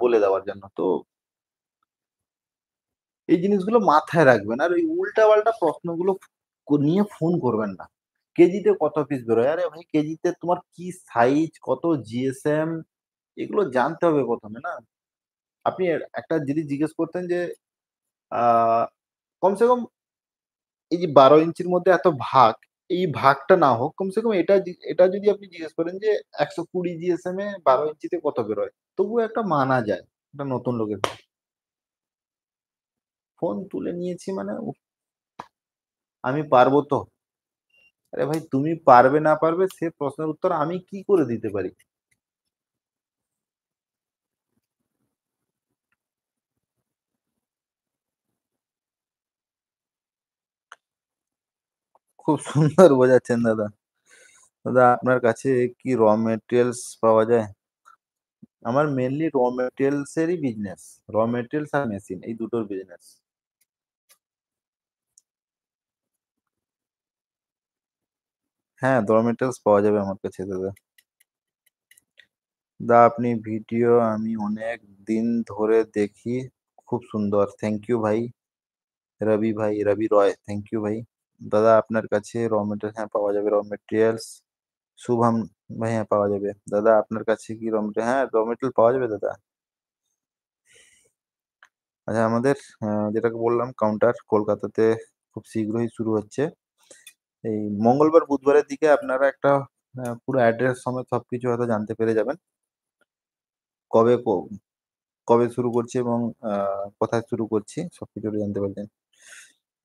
বলে দেওয়ার জন্য। তো এই জিনিসগুলো মাথায় রাখবেন। আর ওই উল্টা-পাল্টা প্রশ্নগুলো নিয়ে ফোন করবেন না। কেজিতে কত পিস বেরোয়? আরে ভাই কেজিতে তোমার কি সাইজ, কত জিএসএম এগুলো জানতে হবে ১ম এ না? আপনি একটা জিনিস জিজ্ঞেস করতেন যে আ কমসে কম এই যে ১২ ইঞ্চির মধ্যে এত ভাগ, এই ভাগটা না হোক কমসে কম এটা যদি আপনি জিজ্ঞেস করেন যে ১২০ জিএসএম এ ১২ ইঞ্চিতে কত বেরোয়? তবুও একটা মানা যায়। একটা নতুন লোকের ফোন তুলে নিয়েছি মানে আমি পারব তো? আরে ভাই তুমি পারবে না পারবে সে প্রশ্নের উত্তর আমি কি করে দিতে পারি? খুব সুন্দর বোঝাচ্ছেন দাদা। দাদা আপনার কাছে কি র মেটেরিয়ালস পাওয়া যায়? আমার মেইনলি র মেটেরিয়ালস এরই বিজনেস। র মেটেরিয়ালস আর মেশিন এই দুটোর বিজনেস। হ্যাঁ, র মেটেরিয়ালস পাওয়া যাবে আমার কাছে দাদা। আপনি ভিডিও আমি অনেক দিন ধরে দেখি, খুব সুন্দর। থ্যাংক ইউ ভাই, রবি ভাই, রবি রয়, থ্যাংক ইউ ভাই। দাদা আপনার কাছে র মেটেরিয়াল, হ্যাঁ পাওয়া যাবে র মেটেরিয়ালস। শুভম ভাই, হ্যাঁ পাওয়া যাবে দাদা। আপনার কাছে কি র মেটেরিয়াল, হ্যাঁ র মেটেরিয়াল পাওয়া যাবে দাদা। আচ্ছা, আমাদের যেটাকে বললাম কাউন্টার কলকাতাতে খুব শীঘ্রই শুরু হচ্ছে। এই মঙ্গলবার বুধবারের দিকে আপনারা একটা পুরো অ্যাড্রেস সমেত সবকিছু হয়তো জানতে পেরে যাবেন। কবে কবে শুরু করছি এবং কোথায় শুরু করছি সবকিছু জানতে পারবেন।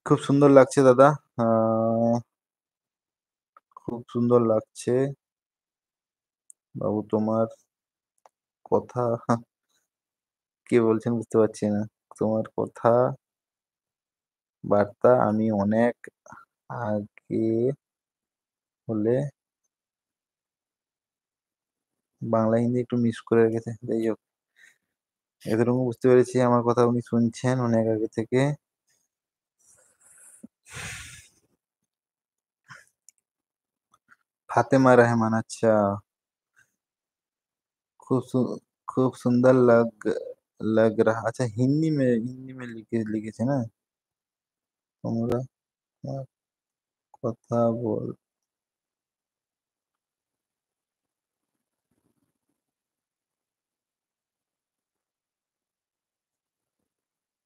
খুব সুন্দর লাগছে দাদা। আহ, খুব সুন্দর লাগছে বাবু তোমার কথা। কে বলছেন বুঝতে পারছি না। তোমার কথা বার্তা আমি অনেক আগে হলে বাংলা হিন্দি একটু মিস করে রেখেছে, যাই হোক। এতটুকু বুঝতে পেরেছি আমার কথা উনি শুনছেন অনেক আগে থেকে। फातिमा रहमान, अच्छा। खूब सु, खूब सुंदर लग रहा, अच्छा हिंदी में लिखे थे ना। তোমরা কথা বল,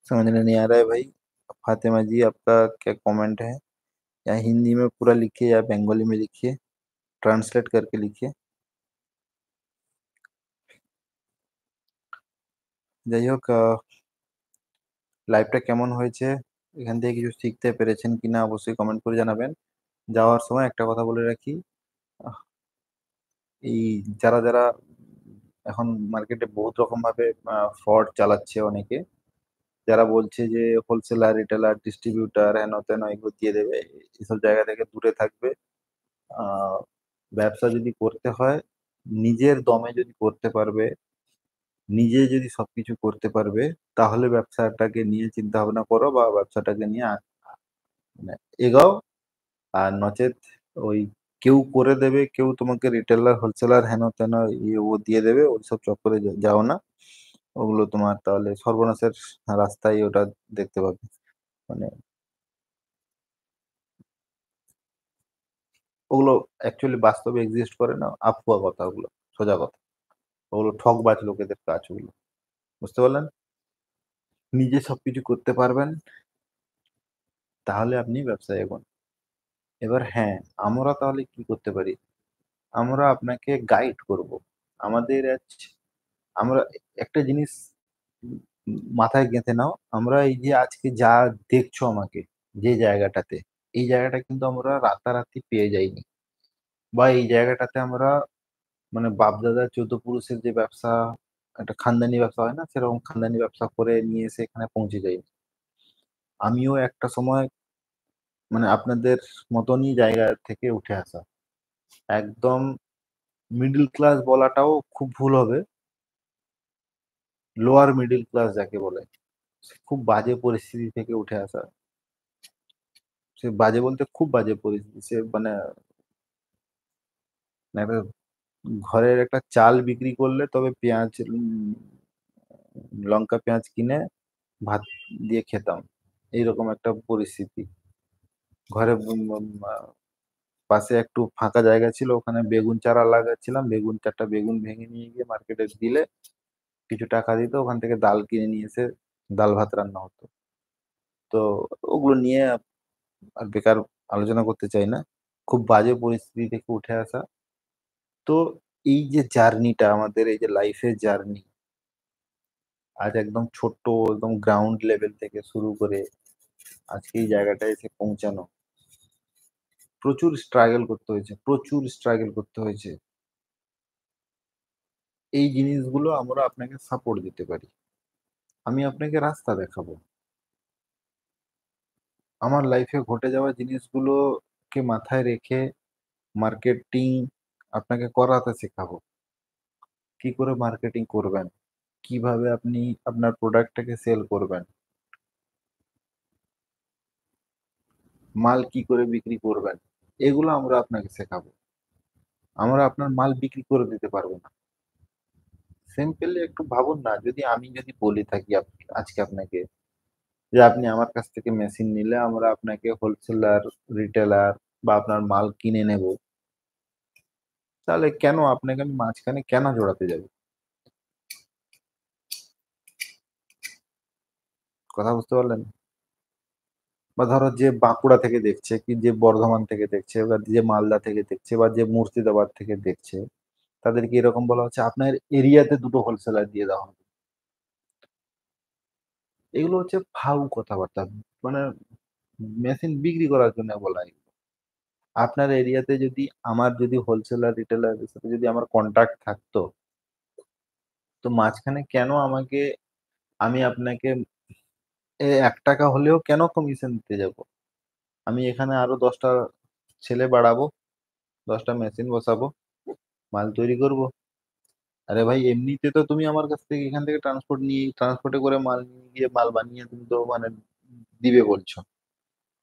समझ में नहीं आ रहा है भाई। फातिमा जी, आपका क्या कमेंट है? या हिंदी में पूरा लिखिए या बंगाली में लिखिए, ट्रांसलेट करके लिखिए। যাই হোক, লাইভটা কেমন হয়েছে, এখান থেকে কিছু শিখতে পেরেছেন কিনা অবশ্যই কমেন্ট করে জানাবেন। যাওয়ার সময় একটা কথা বলে রাখি, আহ, এই যারা যারা এখন মার্কেটে বহুত রকম ভাবে ফ্রড চালাচ্ছে অনেকে, যারা বলছে যে হোলসেলার, রিটেলার, ডিস্ট্রিবিউটার হেন তেন এগুলো দিয়ে দেবে, এসব জায়গা থেকে দূরে থাকবে। আহ, ব্যবসা যদি করতে হয় নিজের দমে যদি করতে পারবে, নিজে যদি সবকিছু করতে পারবে, তাহলে ব্যবসাটাকে নিয়ে চিন্তা ভাবনা করো বা ব্যবসাটাকে নিয়ে মানে এগাও। আর নচেত ওই কেউ করে দেবে, কেউ তোমাকে রিটেলার হোলসেলার হেন তেন ও দিয়ে দেবে, ওইসব চক্করে যাও না। ওগুলো তোমার তাহলে সর্বনাশের রাস্তায় ওটা দেখতে পাবে। মানে ওগুলো অ্যাকচুয়ালি বাস্তবে এক্সিস্ট করে না, আফুয়া কথা ওগুলো, সোজা কথা। ওগুলো ঠকবাজ লোকেদের কাজ ওগুলো, বুঝতে পারলেন? নিজে সবকিছু করতে পারবেন, তাহলে আপনি ব্যবসায় এগোন। এবার হ্যাঁ, আমরা তাহলে কি করতে পারি? আমরা আপনাকে গাইড করব। আমাদের আমরা একটা জিনিস মাথায় গেঁথে নাও, আমরা এই যে আজকে যা দেখছো আমাকে, যে জায়গাটাতে, এই জায়গাটা কিন্তু আমরা রাতারাতি পেয়ে যাইনি। বা এই জায়গাটাতে আমরা মানে বাপদাদা চৌদ্দ পুরুষের যে ব্যবসা, একটা খানদানি ব্যবসা হয় না, সেরকম খানদানি ব্যবসা করে নিয়ে এসে এখানে পৌঁছে যাইনি। আমিও একটা সময় মানে আপনাদের মতনই জায়গা থেকে উঠে আসা, একদম মিডল ক্লাস বলাটাও খুব ভুল হবে, লোয়ার মিডল ক্লাস যাকে বলে, খুব বাজে পরিস্থিতি থেকে উঠে আসা। সে বাজে বলতে খুব বাজে পরিস্থিতি, সে মানে একটা ঘরের একটা চাল বিক্রি করলে তবে পেঁয়াজ লঙ্কা পেঁয়াজ কিনে ভাত দিয়ে খেতাম, এইরকম একটা পরিস্থিতি। ঘরে পাশে একটু ফাঁকা জায়গা ছিল, ওখানে বেগুন চারা লাগাচ্ছিলাম, বেগুন চারটা বেগুন ভেঙে নিয়ে গিয়ে মার্কেটে দিলে কিছু টাকা দিত, ওখান থেকে ডাল কিনে নিয়ে এসে ডাল ভাত রান্না হতো। তো ওগুলো নিয়ে আর বেকার আলোচনা করতে চাই না। খুব বাজে পরিস্থিতি থেকে উঠে আসা। তো এই যে জার্নিটা, আমাদের এই যে লাইফের জার্নি, আজ একদম ছোট্ট, একদম গ্রাউন্ড লেভেল থেকে শুরু করে আজকে এই জায়গাটায় এসে পৌঁছানো, প্রচুর স্ট্রাগল করতে হয়েছে, প্রচুর স্ট্রাগল করতে হয়েছে। এই জিনিসগুলো আমরা আপনাকে সাপোর্ট দিতে পারি, আমি আপনাকে রাস্তা দেখাবো। আমার লাইফে ঘটে যাওয়া জিনিসগুলোকে মাথায় রেখে মার্কেটিং আপনাকে করাতে শেখাবো। কি করে মার্কেটিং করবেন, কিভাবে আপনি আপনার প্রোডাক্টটাকে সেল করবেন, মাল কি করে বিক্রি করবেন, এগুলো আমরা আপনাকে শেখাবো। আমরা আপনার মাল বিক্রি করে দিতে পারবো না। সিম্পলি একটু ভাবুন না, যদি আমি বলি থাকি আজকে আপনাকে যে আপনি আমার কাছ থেকে মেশিন নিলে আমরা আপনাকে হোলসেলার, রিটেলার বা আপনার মাল কিনে নেব, তাহলে কেন আপনাকে আমি মাঝখানে কেন জড়াতে যাব? কথা বুঝতে পারলেন? বা ধরো যে বাঁকুড়া থেকে দেখছে, কি যে বর্ধমান থেকে দেখছে, বা যে মালদা থেকে দেখছে, বা যে মুর্শিদাবাদ থেকে দেখছে, তাদেরকে এরকম বলা হচ্ছে আপনার এরিয়াতে দুটো হোলসেলার দিয়ে দেওয়া হবে। এগুলো হচ্ছে ফাউ কথাবার্তা। মানে মেশিন বিক্রি করার জন্য বলা এগুলো। আপনার এরিয়াতে যদি হোলসেলার রিটেলারের সাথে যদি আমার কন্টাক্ট থাকতো, তো মাঝখানে কেন আমি আপনাকে 1 টাকা হলেও কেন কমিশন দিতে যাব? আমি এখানে আরো 10টা ছেলে বাড়াবো, 10টা মেশিন বসাবো, মাল তৈরি করব। আরে ভাই, এমনিতে তো তুমি আমার কাছ থেকে এখান থেকে ট্রান্সপোর্টে করে মাল নিয়ে গিয়ে মাল বানিয়ে তুমি তো মানে দিবে বলছো।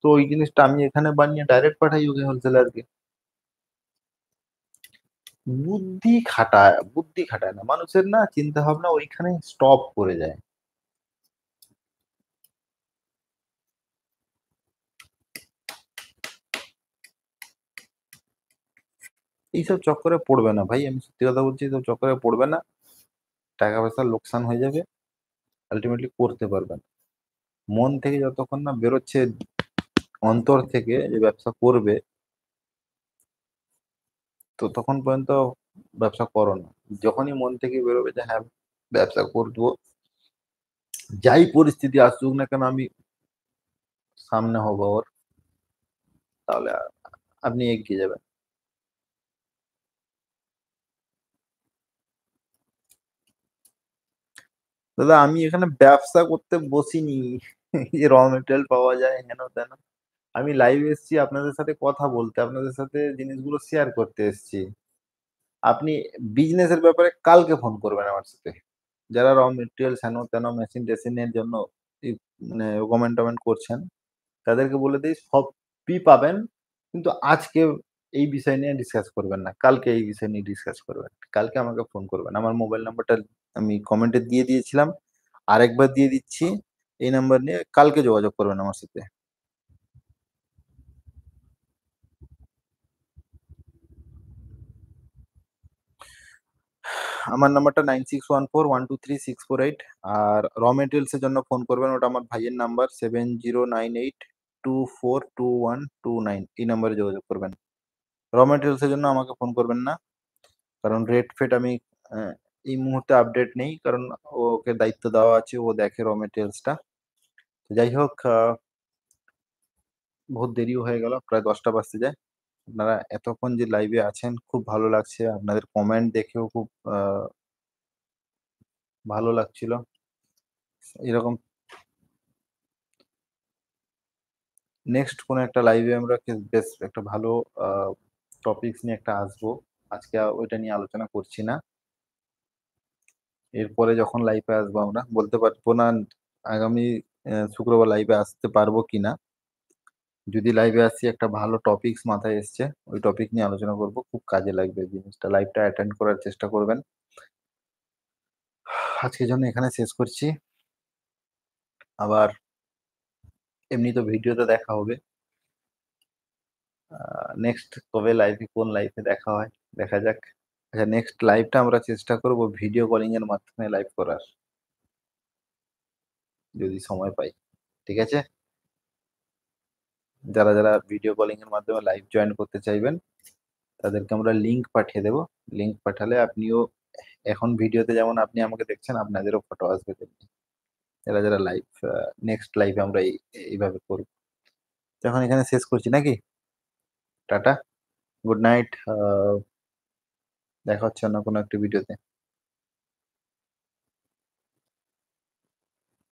তো ওই জিনিসটা আমি এখানে বানিয়ে ডাইরেক্ট পাঠাই ওকে হোলসেলারকে। বুদ্ধি খাটায় না মানুষের, না চিন্তা ভাবনা ওইখানে স্টপ করে যায়। এইসব চক্করে পড়বে না ভাই, আমি সত্যি কথা বলছি, এইসব চক্করে পড়বে না। টাকা পয়সার লোকসান হয়ে যাবে, আলটিমেটলি করতে পারবে না। মন থেকে যতক্ষণ না বেরোচ্ছে, অন্তর থেকে যে ব্যবসা করবে, তো তখন পর্যন্ত ব্যবসা করো না। যখনই মন থেকে বেরোবে যে হ্যাঁ ব্যবসা করবো, যাই পরিস্থিতি আসুক না কেন আমি সামনে হবো ওর, তাহলে আপনি এগিয়ে যাবেন। দাদা, আমি এখানে ব্যবসা করতে বসিনি যে র মেটেরিয়াল পাওয়া যায় হেন তেন। আমি লাইভ এসেছি আপনাদের সাথে কথা বলতে, আপনাদের সাথে জিনিসগুলো শেয়ার করতে এসেছি। আপনি বিজনেসের ব্যাপারে কালকে ফোন করবেন আমার সাথে। যারা র মেটেরিয়াল হেন তেন মেশিন টেশিনের জন্য মানে কমেন্ট টমেন্ট করছেন, তাদেরকে বলে দিই সবই পাবেন, কিন্তু আজকে এই বিষয় নিয়ে ডিসকাস করবেন না, কালকে এই বিষয় নিয়ে ডিসকাস করবেন। কালকে আমাকে ফোন করবেন, আমার মোবাইল নাম্বারটা আমি কমেন্টে দিয়ে দিয়েছিলাম, আরেকবার দিয়ে দিচ্ছি। এই নাম্বার নিয়ে কালকে যোগাযোগ করবেন আমার সাথে। আমার নাম্বারটা 9614123648। আর র মেটেরিয়ালস এর জন্য ফোন করবেন, ওটা আমার ভাইয়ের নাম্বার, 7098242129। এই নাম্বারে যোগাযোগ করবেন। র মেটেরিয়ালস এর জন্য আমাকে ফোন করবেন না, কারণ রেট ফেট আমি আহ, এই মুহূর্তে আপডেট নেই, কারণ ওকে দায়িত্ব দেওয়া আছে, ও দেখে র মেটেরিয়ালসটা। যাই হোক, বহুত দেরিও হয়ে গেল, প্রায় 10টা বাজতে যায়। আপনারা এতক্ষণ যে লাইভে আছেন খুব ভালো লাগছে, আপনাদের কমেন্ট দেখেও খুব ভালো লাগছিল। এরকম নেক্সট কোনো একটা লাইভে আমরা বেশ একটা ভালো টপিকস নিয়ে একটা আসবো। আজকে ওইটা নিয়ে আলোচনা করছি না। এরপরে যখন লাইভে আসবো আমরা বলতে পারবো না আগামী শুক্রবার লাইভে আসতে পারবো কিনা। যদি লাইভে আসছি, একটা ভালো টপিকস মাথায় এসছে, ওই টপিক নিয়ে আলোচনা করব, খুব কাজে লাগবে জিনিসটা। লাইভটা অ্যাটেন্ড করার চেষ্টা করবেন। আজকের জন্য এখানে শেষ করছি। আবার এমনি তো ভিডিওতে দেখা হবে। নেক্সট কবে লাইভে, কোন লাইভে দেখা হয় দেখা যাক। আচ্ছা, নেক্সট লাইভটা আমরা চেষ্টা করব ভিডিও কলিং এর মাধ্যমে লাইভ করার, যদি সময় পাই। ঠিক আছে? যারা যারা ভিডিও কলিং এর মাধ্যমে লাইভ জয়েন করতে চাইবেন, তাদেরকে আমরা লিংক পাঠিয়ে দেব। লিংক পাঠালে আপনিও, এখন ভিডিওতে যেমন আপনি আমাকে দেখছেন, আপনাদেরও ফটো আসবে তেমনি। যারা যারা লাইভ, নেক্সট লাইভে আমরা এইভাবে করব। তো এখন এখানে শেষ করছি নাকি? Tata, good night. দেখা হচ্ছে অন্য কোনো একটা ভিডিওতে।